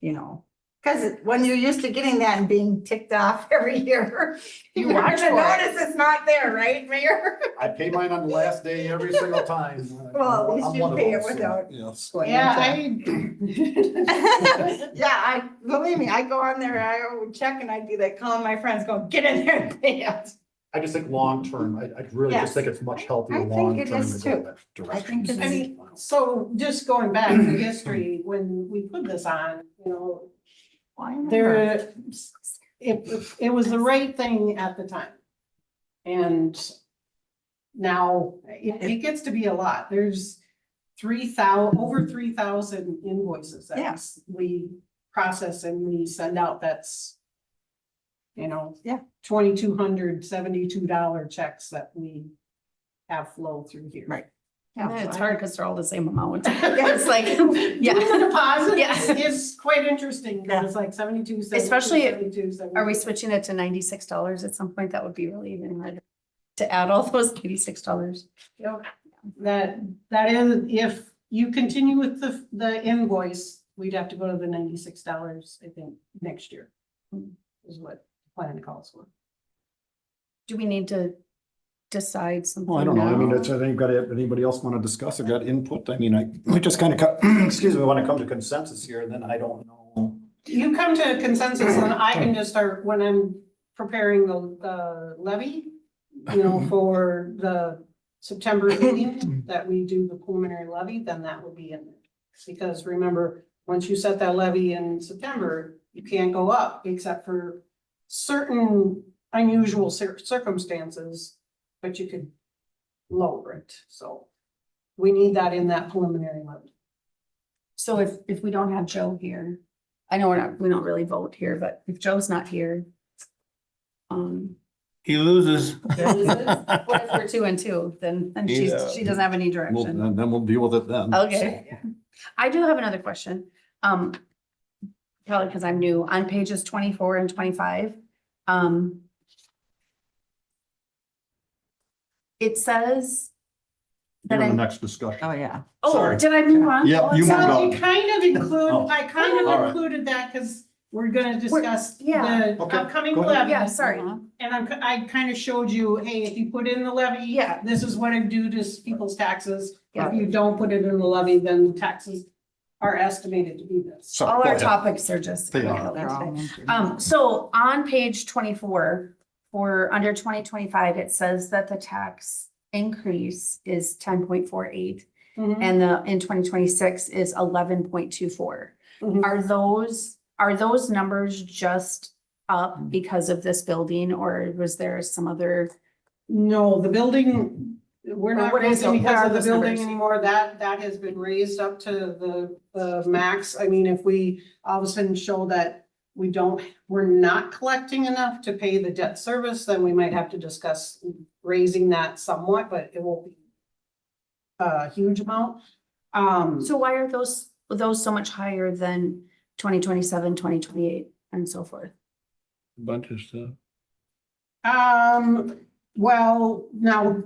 you know, because when you're used to getting that and being ticked off every year, You watch gonna for it. notice it's not there, right, Mayor? I pay mine on the last day every single time. Well, at least I'm you one of pay it those, so, without- yes. Going Yeah, into- I, Yeah, believe me, I go on there, I would check and I'd be like calling my friends, go, get in there and pay it. I just think long-term, I really Yes. just think it's much healthier I think long-term. it is to go too. that I think direction. it's- I mean, so just going back to history, when we put this on, you know, there, it was the right thing at the time. And now it gets to be a lot. There's over 3,000 invoices that Yes. we process and we send out. That's, you know, Yeah. $2,272 checks that we have flow through here. Right. And then it's hard because they're all the same amount. Yeah, It's like, Doing yeah. the deposit Yeah. is quite interesting, because it's like 72, 72, Especially, 72, 72. Are we switching it to $96 at some point? That would be really even harder to add all those $86. Yep. That is, if you continue with the invoice, we'd have to go to the $96, I think, next year. Is what the plan calls for. Do we need to decide something? Well, I don't know. I mean, now? it's, I think, anybody else want to discuss or got input? I mean, we just kind of, excuse me, want to come to consensus here, and then I don't know. You come to a consensus and I can just start, when I'm preparing the levy, you know, for the September meeting, that we do the preliminary levy, then that would be in there. Because remember, once you set that levy in September, you can't go up except for certain unusual circumstances, but you could lower it. So we need that in that preliminary levy. So if we don't have Joe here, I know we don't really vote here, but if Joe's not here. He loses. What if we're 2 and 2, then she doesn't have any Well, direction. then we'll deal with it then. Okay. I do have another question. Probably because I'm new, on pages 24 and 25. It says You're that in the I, next discussion. Oh, yeah. oh, sorry. did I move on? Yep, you moved So on. I kind of include, Oh. I kind All of right. included that because we're gonna discuss yeah. the Okay, upcoming go ahead. levy. Yeah, sorry. And I kind of showed you, hey, if you put in the levy, Yeah. this is what it do to people's taxes. Yeah. If you don't put it in the levy, then the taxes are estimated to be this. Sorry, All go our ahead. topics are just. They are. They're all. So on page 24, for under 2025, it says that the tax increase is 10.48 Mhm. and in 2026 is 11.24. Mhm. Are those numbers just up because of this building, or was there some other? No, the building, we're Or not what is raising it? What because are of the those building numbers? anymore. That has been raised up to the max. I mean, if we all of a sudden show that we're not collecting enough to pay the debt service, then we might have to discuss raising that somewhat, but it won't be a huge amount. So why are those so much higher than 2027, 2028 and so forth? Bunch of stuff. Well, now,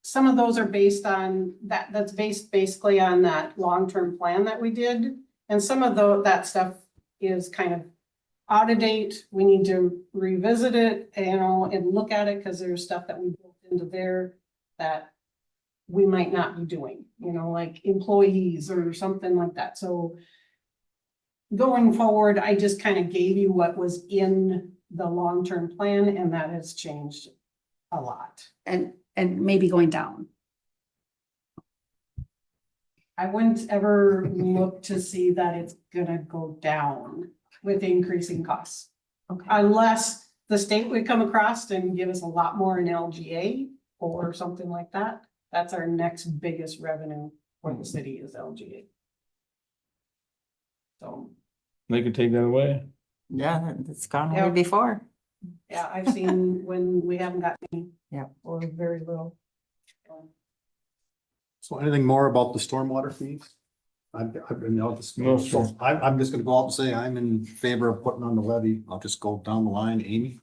some of those are based on that's based basically on that long-term plan that we did. And some of that stuff is kind of out of date. We need to revisit it, you know, and look at it, because there's stuff that we built into there that we might not be doing, you know, like employees or something like that. So going forward, I just kind of gave you what was in the long-term plan, and that has changed a lot. And maybe going down? I wouldn't ever look to see that it's gonna go down with increasing costs. Okay. Unless the state would come across and give us a lot more in LGA or something like that. That's our next biggest revenue for the city is LGA. So, They could take that away. Yeah, it's gone Yeah. way before. Yeah, I've seen when we haven't got any. Yeah. Or very little. So anything more about the stormwater fees? I'm just, No, sir. I'm just gonna go out and say I'm in favor of putting on the levy. I'll just go down the line. Amy?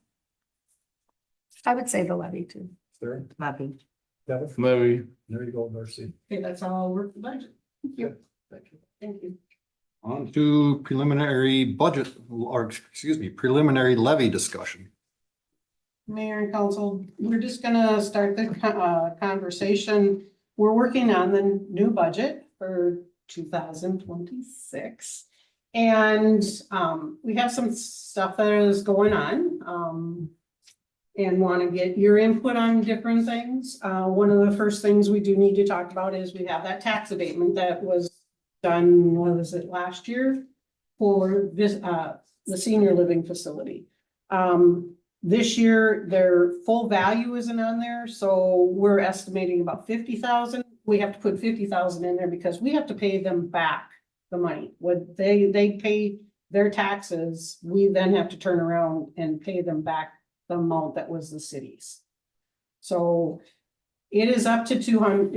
I would say the levy too. Third? Levy. Devin? Levy. There you go, Darcy. Okay, that's how I'll work the budget. Thank you. Thank you. On to preliminary budget, or excuse me, preliminary levy discussion. Mayor and council, we're just gonna start the conversation. We're working on the new budget for 2026. And we have some stuff that is going on. And want to get your input on different things. One of the first things we do need to talk about is we have that tax abatement that was done, what was it, last year? For this, the senior living facility. This year, their full value isn't on there, so we're estimating about 50,000. We have to put 50,000 in there because we have to pay them back the money. What they pay their taxes, we then have to turn around and pay them back the amount that was the city's. So it is up to 200,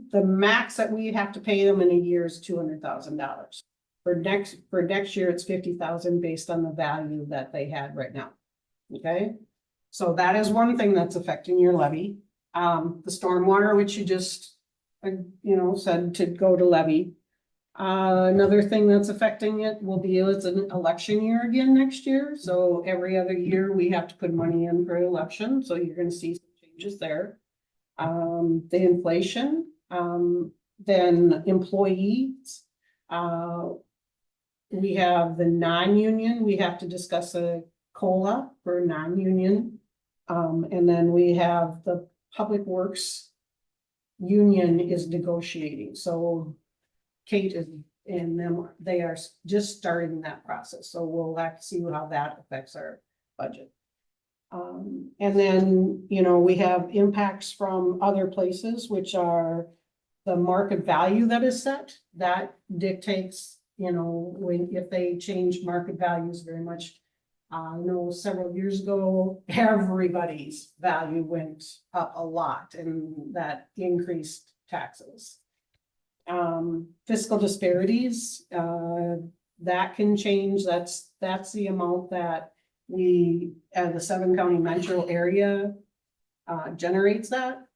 the max that we have to pay them in a year is $200,000. For next year, it's 50,000 based on the value that they had right now. Okay, so that is one thing that's affecting your levy. The stormwater, which you just, said to go to levy. Another thing that's affecting it will be it's an election year again next year. So every other year we have to put money in for election. So you're going to see some changes there. The inflation, then employees. We have the non-union. We have to discuss a COLA for non-union. And then we have the Public Works union is negotiating. So Kate is and them, they are just starting that process. So we'll have to see how that affects our budget. And then, we have impacts from other places, which are the market value that is set. That dictates, if they change market values very much. I know several years ago, everybody's value went up a lot and that increased taxes. Fiscal disparities, that can change. That's the amount that we, the 7-county metro area, generates that.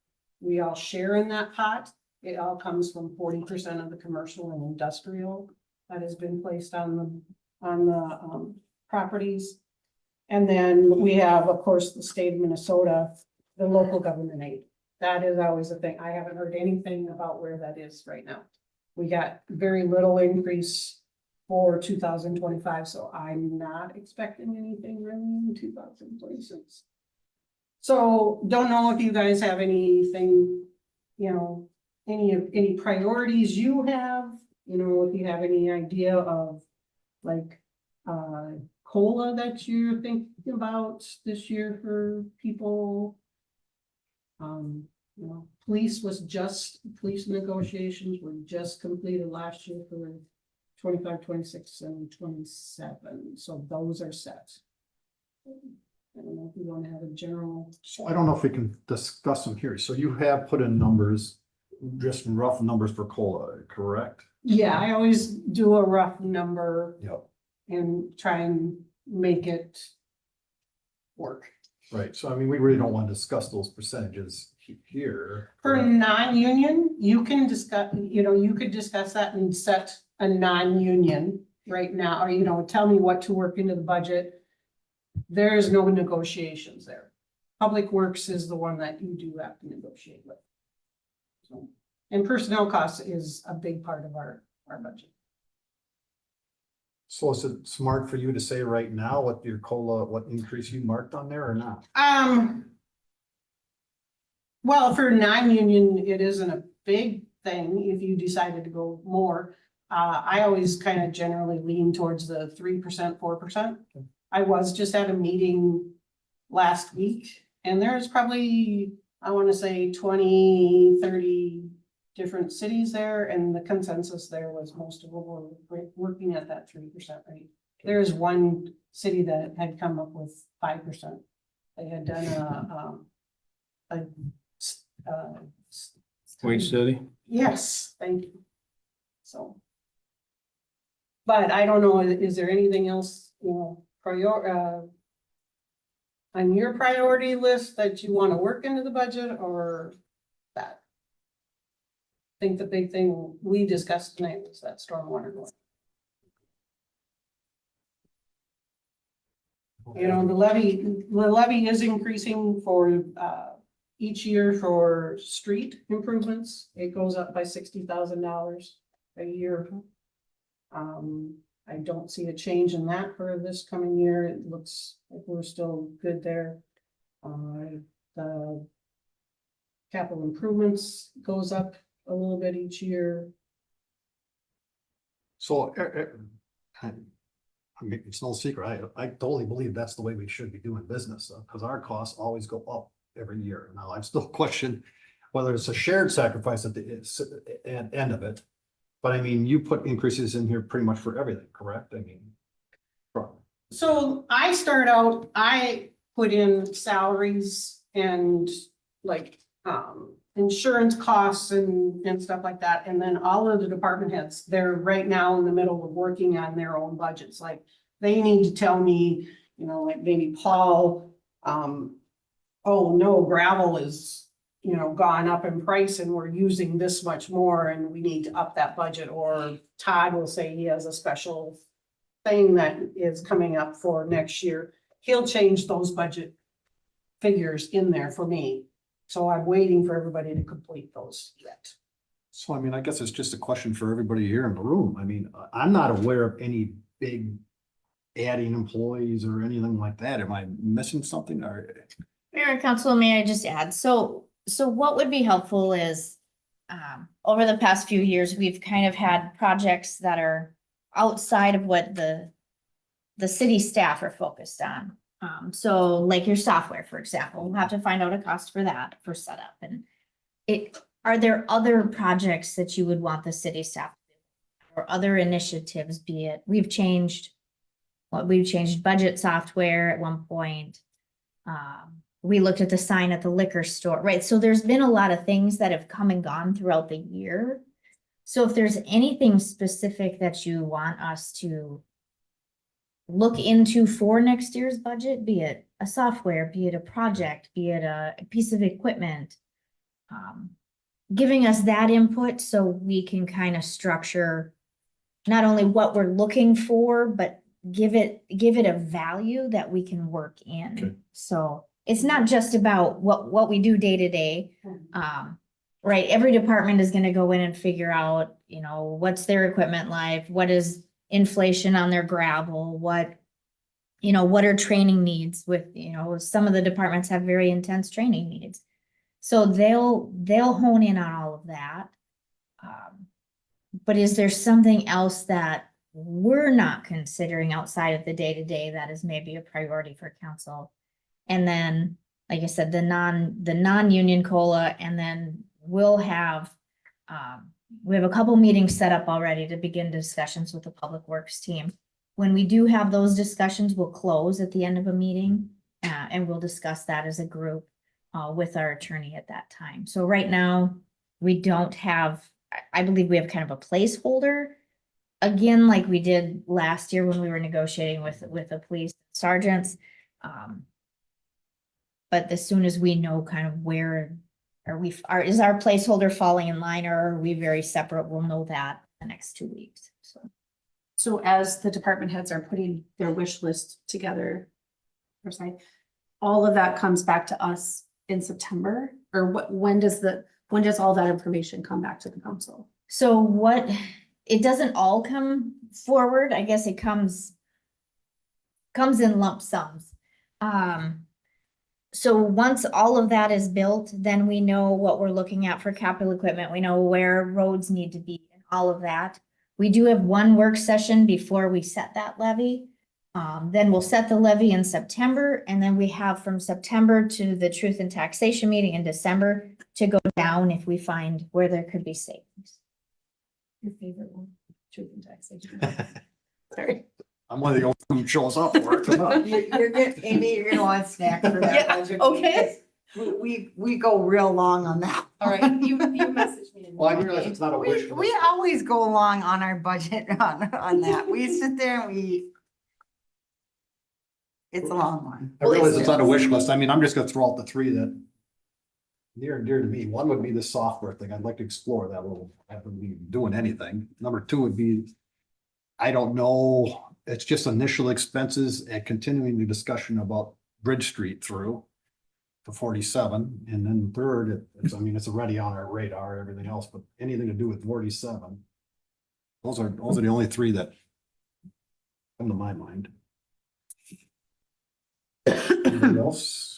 We all share in that pot. It all comes from 40% of the commercial and industrial that has been placed on the properties. And then we have, of course, the state of Minnesota, the local government aid. That is always a thing. I haven't heard anything about where that is right now. We got very little increase for 2025, so I'm not expecting anything really in 2026. So don't know if you guys have anything, any priorities you have, if you have any idea of like COLA that you're thinking about this year for people. Police negotiations were just completed last year for 25, 26, and 27. So those are set. I don't know if you want to have a general. So I don't know if we can discuss them here. So you have put in numbers, just rough numbers for COLA, correct? Yeah, I always do a rough number. Yep. And try and make it work. Right. So I mean, we really don't want to discuss those percentages here. For non-union, you can discuss, you could discuss that and set a non-union right now, or, tell me what to work into the budget. There is no negotiations there. Public Works is the one that you do have to negotiate with. So, and personnel costs is a big part of our budget. So is it smart for you to say right now what your COLA, what increase you marked on there or not? Well, for non-union, it isn't a big thing if you decided to go more. I always kind of generally lean towards the 3%, 4%. I was just at a meeting last week and there's probably, I want to say 20, 30 different cities there, and the consensus there was most of them were working at that 3% rate. There is one city that had come up with 5%. They had done Wage study? yes, thank you. So. But I don't know, is there anything else, on your priority list that you want to work into the budget or that? I think the big thing we discussed tonight was that stormwater. The levy is increasing for, each year for street improvements. It goes up by $60,000 a year. I don't see a change in that for this coming year. It looks like we're still good there. The capital improvements goes up a little bit each year. So, I mean, it's no secret. I totally believe that's the way we should be doing business, because our costs always go up every year. Now, I'm still questioning whether it's a shared sacrifice at the end of it. But I mean, you put increases in here pretty much for everything, correct? I mean. So I put in salaries and like, insurance costs and stuff like that. And then all of the department heads, they're right now in the middle of working on their own budgets. Like they need to tell me, like maybe Paul, oh no, gravel is, gone up in price and we're using this much more and we need to up that budget. Or Todd will say he has a special thing that is coming up for next year. He'll change those budget figures in there for me. So I'm waiting for everybody to complete those yet. So, I mean, I guess it's just a question for everybody here in the room. I mean, I'm not aware of any big adding employees or anything like that. Am I missing something or? Mayor and Council, may I just add? So what would be helpful is, over the past few years, we've kind of had projects that are outside of what the city staff are focused on. So like your software, for example, we'll have to find out a cost for that for setup. And are there other projects that you would want the city staff to do? Or other initiatives, be it, we've changed budget software at one point. We looked at the sign at the liquor store, right? So there's been a lot of things that have come and gone throughout the year. So if there's anything specific that you want us to look into for next year's budget, be it a software, be it a project, be it a piece of equipment, giving us that input so we can kind of structure not only what we're looking for, but give it a value that we can work in. Okay. So it's not just about what we do day to day. Right, every department is gonna go in and figure out, what's their equipment life, what is inflation on their gravel, what are training needs with, some of the departments have very intense training needs. So they'll hone in on all of that. But is there something else that we're not considering outside of the day-to-day that is maybe a priority for council? And then, like I said, the non-union COLA, and then we'll have, we have a couple meetings set up already to begin discussions with the Public Works team. When we do have those discussions, we'll close at the end of a meeting, and we'll discuss that as a group with our attorney at that time. So right now, we don't have, I believe we have kind of a placeholder. Again, like we did last year when we were negotiating with the police sergeants. But as soon as we know kind of where is our placeholder falling in line, or are we very separate? We'll know that the next 2 weeks. So as the department heads are putting their wish list together, per se, all of that comes back to us in September, or when does all that information come back to the council? So it doesn't all come forward. I guess it comes in lump sums. So once all of that is built, then we know what we're looking at for capital equipment. We know where roads need to be and all of that. We do have one work session before we set that levy. Then we'll set the levy in September, and then we have from September to the truth and taxation meeting in December to go down if we find where there could be savings. Your favorite one, truth and taxation. Sorry. I'm one of the only one who shows up for it. You're good, Amy, you're gonna want snacks for that Yeah, budget. okay. We go real long on that. All right, you message me. Well, I realize it's not a wish We list. always go long on our budget on that. We sit there and it's a long one. I realize it's not a wish list. I mean, I'm just gonna throw out the three that near and dear to me. One would be the software thing. I'd like to explore that a little. I haven't been doing anything. Number two would be, I don't know, it's just initial expenses and continuing the discussion about Bridge Street through to 47. And then third, it's, I mean, it's already on our radar, everything else, but anything to do with 47. Those are the only three that come to my mind. Anything else?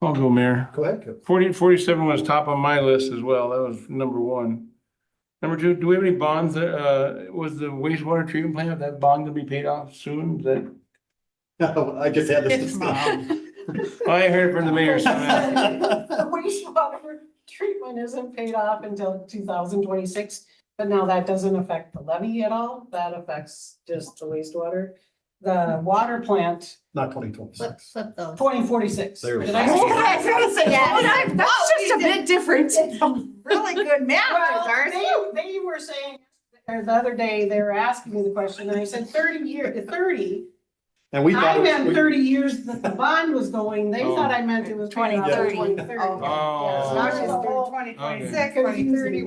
I'll go, Mayor. Go ahead. 47 was top on my list as well. That was number one. Number two, do we have any bonds that, was the wastewater treatment plant, that bond gonna be paid off soon? Is that, I just had this discussion. I heard from the mayor. So The wastewater treatment isn't paid off until 2026, but now that doesn't affect the levy at all. That affects just the wastewater. The water plant, Not 2026. Flip those. 2046. There we Did go. I say- I was gonna say, Yeah. that's just a bit different. Really good math, Well, Darcy. they were saying, the other day, they were asking me the question, and I said 30. And we I thought. meant we- 30 years that the bond was going, they Oh. thought I meant it was 2030. 2030. Oh. Now she's doing Yeah. 2026, Okay. 2030.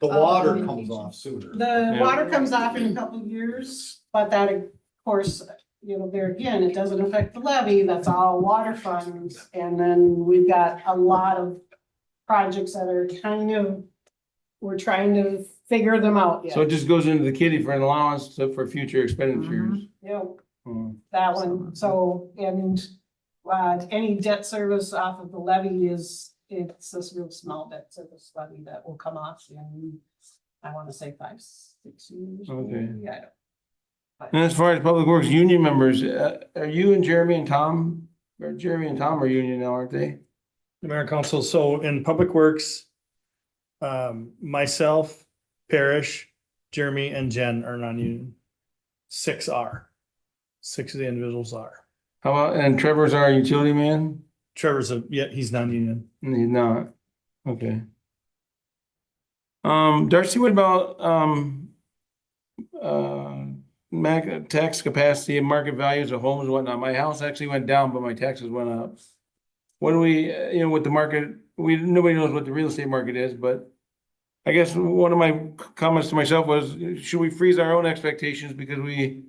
The water comes off sooner. The Yeah. water comes off in a couple of years, but that, of course, you know, there again, it doesn't affect the levy, that's all water funds. And then we've got a lot of projects that are we're trying to figure them out yet. So it just goes into the kitty for an allowance for future expenditures. You know, Hmm. that one, so, and, any debt service off of the levy it's this real small debt service levy that will come off in, I wanna say 5-6 years. Okay. maybe, I don't. And as far as Public Works union members, are you and Jeremy and Tom, or Jeremy and Tom are union now, aren't they? The mayor and council, so in Public Works, myself, Parrish, Jeremy and Jen are non-union. 6 are. 6 of the individuals are. How about, and Trevor's our utility man? Trevor's he's non-union. He's not, okay. Darcy, what about, tax capacity and market values of homes and whatnot? My house actually went down, but my taxes went up. What do we, with the market, nobody knows what the real estate market is, but I guess one of my comments to myself was, should we freeze our own expectations because we,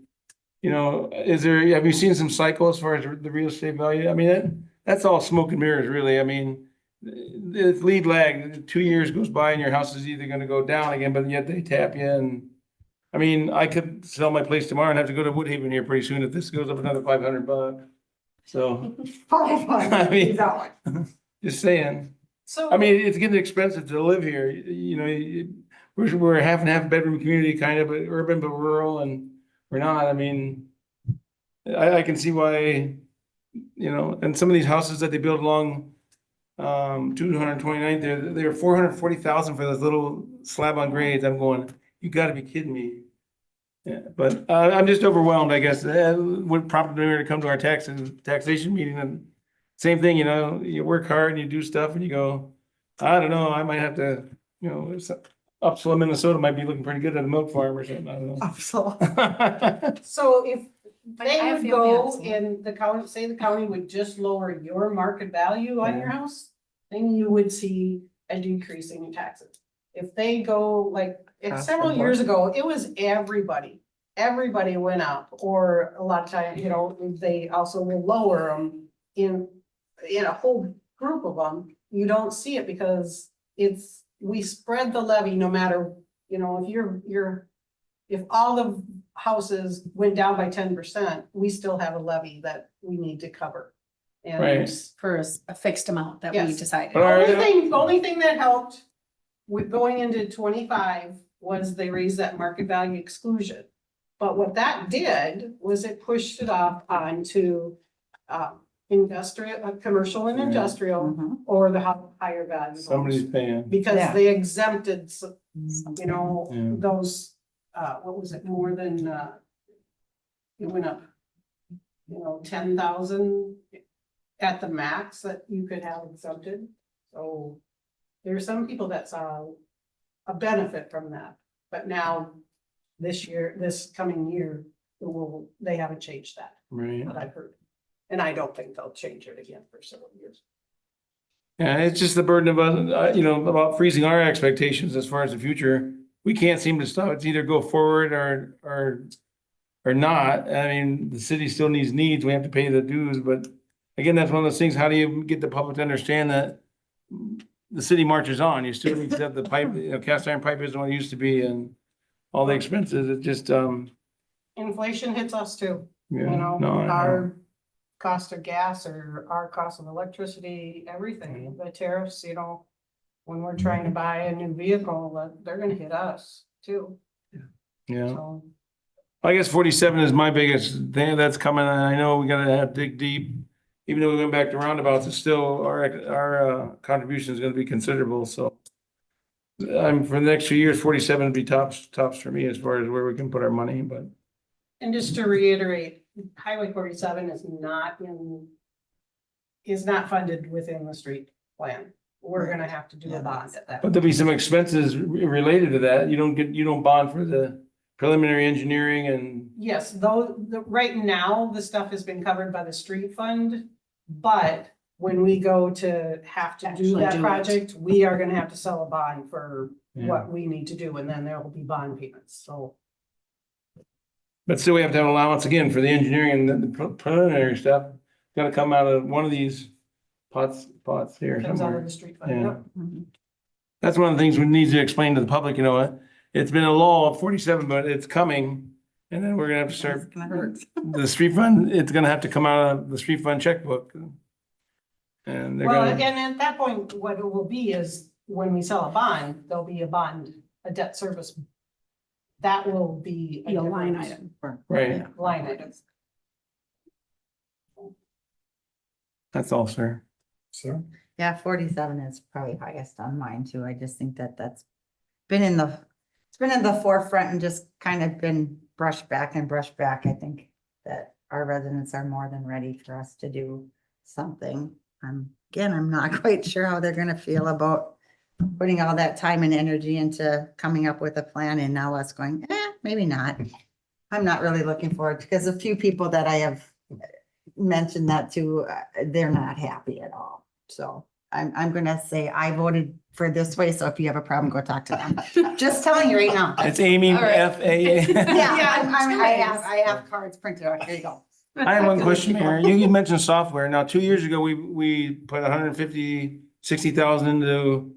have you seen some cycle as far as the real estate value? I mean, that's all smoke and mirrors, really. I mean, it's lead lag. 2 years goes by and your house is either gonna go down again, but yet they tap you in. I mean, I could sell my place tomorrow and have to go to Woodhaven here pretty soon if this goes up another $500. So, I mean, just saying. So. I mean, it's getting expensive to live here, we're a half and half bedroom community, kind of, but urban but rural, and we're not, I mean. I can see why, and some of these houses that they build along 229th, they're 440,000 for those little slab on grades. I'm going, you gotta be kidding me. Yeah, but I'm just overwhelmed, I guess. What prompted me to come to our taxation meeting, and same thing, you work hard and you do stuff and you go, I don't know, I might have to, Upsala, Minnesota might be looking pretty good at a milk farm or something, I don't know. So if I they have would family go housing. and the county, say the county would just lower your market value on your house, then you would see a decrease in your taxes. If they go like, several years ago, it was everybody went up, or a lot of times, they also will lower them in a whole group of them. You don't see it because we spread the levy no matter, if all the houses went down by 10%, we still have a levy that we need to cover. And Right. For a fixed amount that we Yes. decided. But are- only thing that helped with going into 25 was they raised that market value exclusion. But what that did was it pushed it off onto industrial, commercial and Yeah. industrial, Mhm. or the higher value. Somebody's homes. paying. Because Yeah. they exempted, Yeah. those, what was it, more than it went up, 10,000 at the max that you could have exempted. So there are some people that saw a benefit from that, but now this coming year, they haven't changed that, Right. what I've heard. And I don't think they'll change it again for several years. Yeah, it's just the burden of, about freezing our expectations as far as the future. We can't seem to stop. It's either go forward or not. I mean, the city still needs. We have to pay the dues, but again, that's one of those things. How do you get the public to understand that the city marches on? You still need to have the pipe, cast iron pipe isn't what it used to be, and all the expenses. It just, Inflation hits us too, yeah, no, I know. our cost of gas or our cost of electricity, everything, the tariffs, when we're trying to buy a new vehicle, they're gonna hit us too. Yeah. So, I guess 47 is my biggest thing that's coming, and I know we gotta have to dig deep. Even though we went back to roundabouts, it's still, our contribution is gonna be considerable, so. For the next few years, 47 would be tops for me as far as where we can put our money, but. and just to reiterate, Highway 47 is not funded within the street plan. We're gonna have to do a bond at that. But there'll be some expenses related to that. You don't bond for the preliminary engineering and, Yes, though, right now, the stuff has been covered by the street fund, but when we go to have to do Actually that do it. project, we are gonna have to sell a bond for Yeah. what we need to do, and then there will be bond payments, so. but still we have to have allowance again for the engineering and the preliminary stuff. Gotta come out of one of these pots here Comes out of somewhere. the street fund, Yeah. yep. That's one of the things we need to explain to the public, it's been a law of 47, but it's coming. And then we're gonna have to It's start, gonna hurt. the street fund, it's gonna have to come out of the street fund checkbook. And they're Well, and gonna, at that point, what it will be is when we sell a bond, there'll be a bond, a debt service. That will be Be a line difference. item. right, Line items. that's all, sir. Sir? Yeah, 47 is probably highest on mine too. I just think that it's been in the forefront and just kind of been brushed back. I think that our residents are more than ready for us to do something. Again, I'm not quite sure how they're gonna feel about putting all that time and energy into coming up with a plan and now us going, maybe not. I'm not really looking forward because a few people that I have mentioned that to, they're not happy at all. So I'm gonna say I voted for this way. So if you have a problem, go talk to them. Just telling you right now. It's Amy, All right. FAA. Yeah, I have cards printed out. Here you go. I have one question, Mayor. You mentioned software. Now, 2 years ago, we put 60,000 into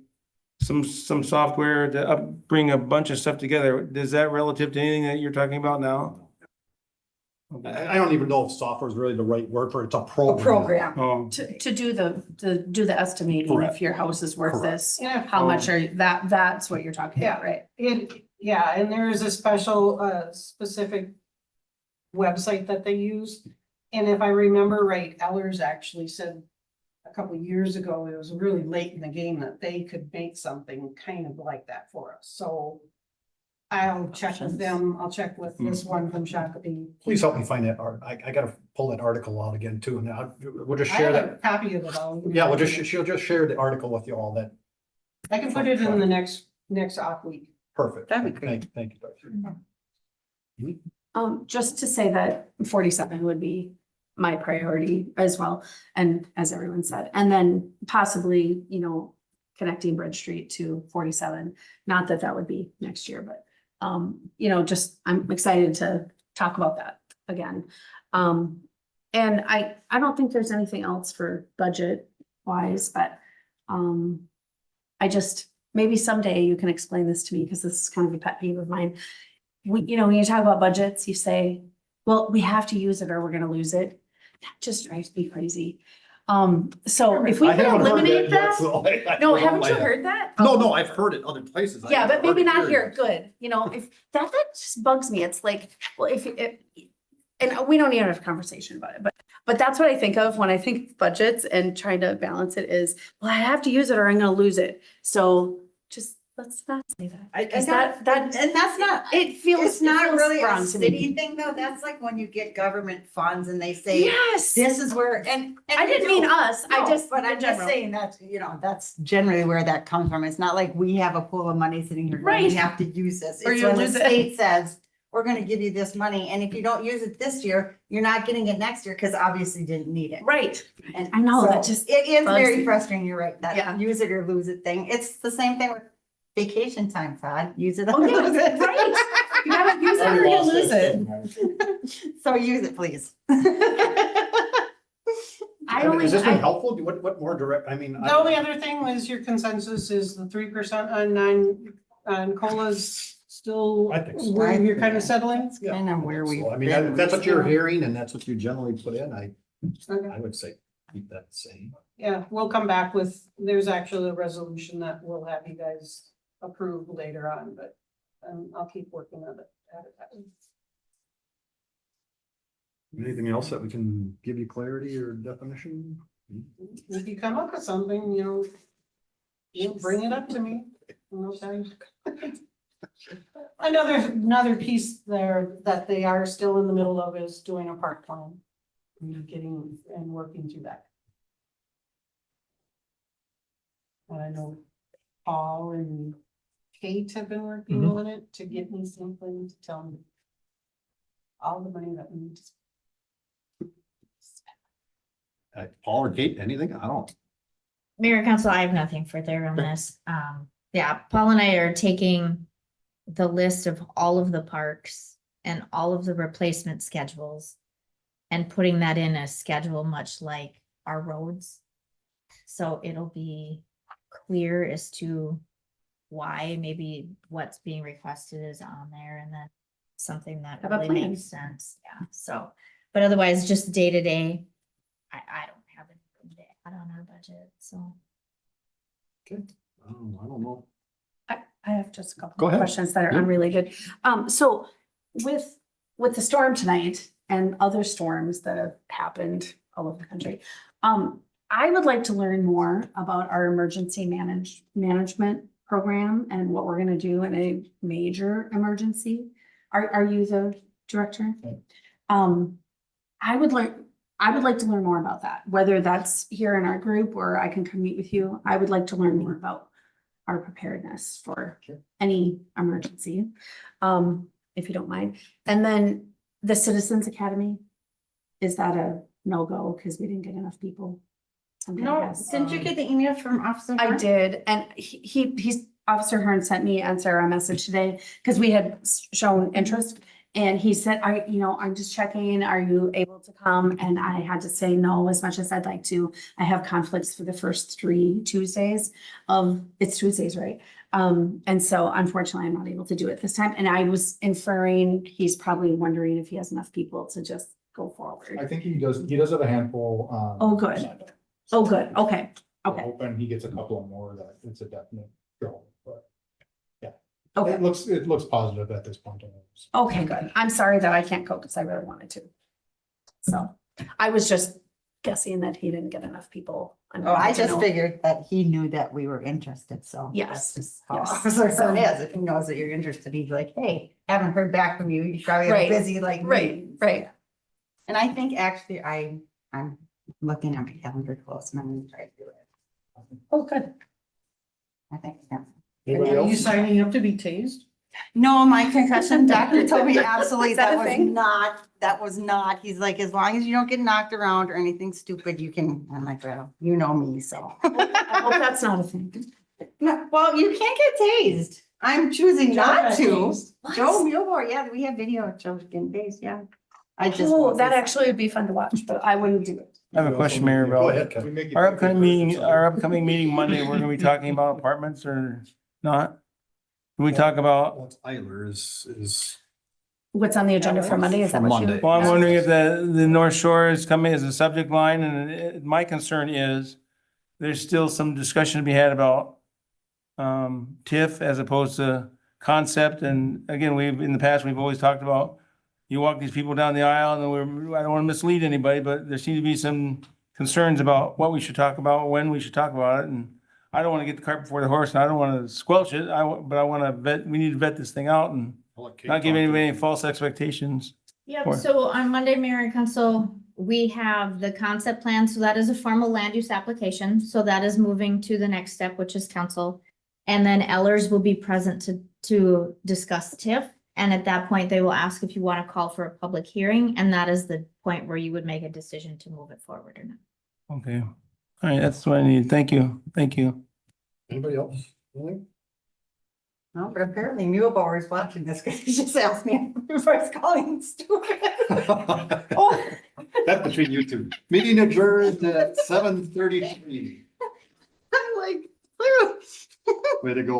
some software to bring a bunch of stuff together. Is that relative to anything that you're talking about now? I don't even know if software is really the right word for it. It's a A program. program Oh, to do the estimating Correct. if your house is worth Correct. this. Yeah. How much are that's what you're talking about, right? And there is a special, specific website that they use. And if I remember right, Ellers actually said a couple of years ago, it was really late in the game that they could make something kind of like that for us. So I'll check with them. I'll check with this one from Shakopee. Please help me find that I gotta pull that article out again too. Now, we'll just I share have a that. copy of it all. Yeah, she'll just share the article with you all that. I can put it in the next off week. Perfect. That'd be great. Thank you, Darcy. Just to say that 47 would be my priority as well, and as everyone said, and then possibly, connecting Bridge Street to 47. Not that that would be next year, but just I'm excited to talk about that again. And I don't think there's anything else for budget wise, but maybe someday you can explain this to me, because this is kind of a pet peeve of mine. When you talk about budgets, you say, well, we have to use it or we're gonna lose it. That just drives me crazy. So if we I could haven't heard eliminate yet, that. so I No, don't haven't know you my- heard that? No, I've heard it other places. I Yeah, haven't but maybe heard it not here. Good. If that just bugs me. It's like, well, if and we don't even have a conversation about it, but that's what I think of when I think budgets and trying to balance it is, well, I have to use it or I'm gonna lose it. So just Let's not say that. I- Because and that, And that's not, it feels. it's not it feels really a wrong to me. city thing though. That's like when you get government funds and they say, Yes. this is where, and. I didn't mean us. I No, just. but I'm in just general. saying that, you know, that's generally where that comes from. It's not like we have a pool of money sitting here, going, Right. we have to use this. Or It's you'll when the lose it. state says, we're gonna give you this money, and if you don't use it this year, you're not getting it next year, because obviously you didn't need it. Right. And I know, that so just It is bugs very me. frustrating, you're right, Yeah. that use it or lose it thing. It's the same thing with vacation time, Todd, use it or Oh, lose yeah, it. right. You gotta use it or Already you lost lose that. it. So use it, please. I only, Has this been I, helpful? What more direct, I mean. The only other thing was your consensus is the 3% on COLA's still I think so. where you're kind of settling? Yeah. Kind of where we. So, I mean, if that's what you're hearing and that's what you generally put in, Okay. I would say keep that the same. Yeah, we'll come back with, there's actually a resolution that we'll have you guys approve later on, but I'll keep working on it. Anything else that we can give you clarity or definition? If you come up with something, you bring it up to me. And I'll tell you. I know there's another piece there that they are still in the middle of is doing a park plan. Getting and working through that. And I know Paul and Kate have been working on it to get me something to tell me all the money that we need to spend. Paul or Kate, anything? I don't. Mayor and Council, I have nothing further on this. Yeah, Paul and I are taking the list of all of the parks and all of the replacement schedules and putting that in a schedule much like our roads. So it'll be clear as to why maybe what's being requested is on there and then something that Have a really plan. makes sense. Yeah, so, but otherwise just day to day, I don't have anything to add on our budget, so. I don't know. I have just a couple Go of ahead. questions that are Yeah. unrelated. So with the storm tonight and other storms that have happened all over the country, I would like to learn more about our emergency management program and what we're gonna do in a major emergency. Are you the director? I would like to learn more about that, whether that's here in our group or I can come meet with you. I would like to learn more about our preparedness for any emergency, if you don't mind. And then the Citizens Academy, is that a no-go because we didn't get enough people? Somebody No, has- didn't you get the email from Officer? I Hunt? did, and he's, Officer Hearn sent me and Sarah a message today, because we had shown interest. And he said, I'm just checking, are you able to come? And I had to say no, as much as I'd like to. I have conflicts for the first 3 Tuesdays it's Tuesdays, right? And so unfortunately, I'm not able to do it this time. And I was inferring, he's probably wondering if he has enough people to just go forward. I think he does have a handful. Oh, good. signed up. Oh, good, okay, We're okay, hoping he gets a couple more that it's a definite go, but okay. it looks positive at this point. anyways. Okay, good. I'm sorry that I can't go because I really wanted to. So I was just guessing that he didn't get enough people. Oh, I to just know. figured that he knew that we were interested, so. Yes, that's just how yes. Officer Son is. If he knows that you're interested, he's like, hey, haven't heard back from you. You probably Right. are busy like me. Right, right. And I think actually I'm looking at my calendar close and I'm gonna try to do it. Oh, good. I think, yeah. Anybody Are you else? signing up to be tased? No, my concussion doctor told me absolutely Is that that a thing? was not, he's like, as long as you don't get knocked around or anything stupid, you can, I'm like, well, you know me, so. I hope that's not a thing. No, well, you can't get tased. I'm choosing not to. Joe Mueller, yeah, we have video of Joe getting tased, yeah. I just. Oh, won't that say actually would be fun to watch, but I wouldn't do it. I have a question, Mayor, Go about ahead, Ken. We make it- our upcoming meeting Monday, we're gonna be talking about apartments or not? Can we talk about, What's Eiler is. What's on the agenda for Monday? Is that For what you? Monday. well, I'm wondering if the North Shore is coming as a subject line, and my concern is there's still some discussion to be had about TIF as opposed to concept, and again, in the past, we've always talked about you walk these people down the aisle, and I don't want to mislead anybody, but there seem to be some concerns about what we should talk about, when we should talk about it, and I don't wanna get the cart before the horse, and I don't wanna squelch it, but I wanna we need to vet this thing out and not give anybody any false expectations. Yep, Or- so on Monday, Mayor and Council, we have the concept plan, so that is a formal land use application, so that is moving to the next step, which is council. And then Ellers will be present to discuss TIF, and at that point, they will ask if you want to call for a public hearing, and that is the point where you would make a decision to move it forward or not. Okay, all right, that's what I need, thank you. Anybody else? Anything? No, but apparently Mulebauer is watching this because he just asked me if I was calling him stupid. Oh. That's between you two. Meeting adjourned at 7:33. I'm like, clearly. Way to go.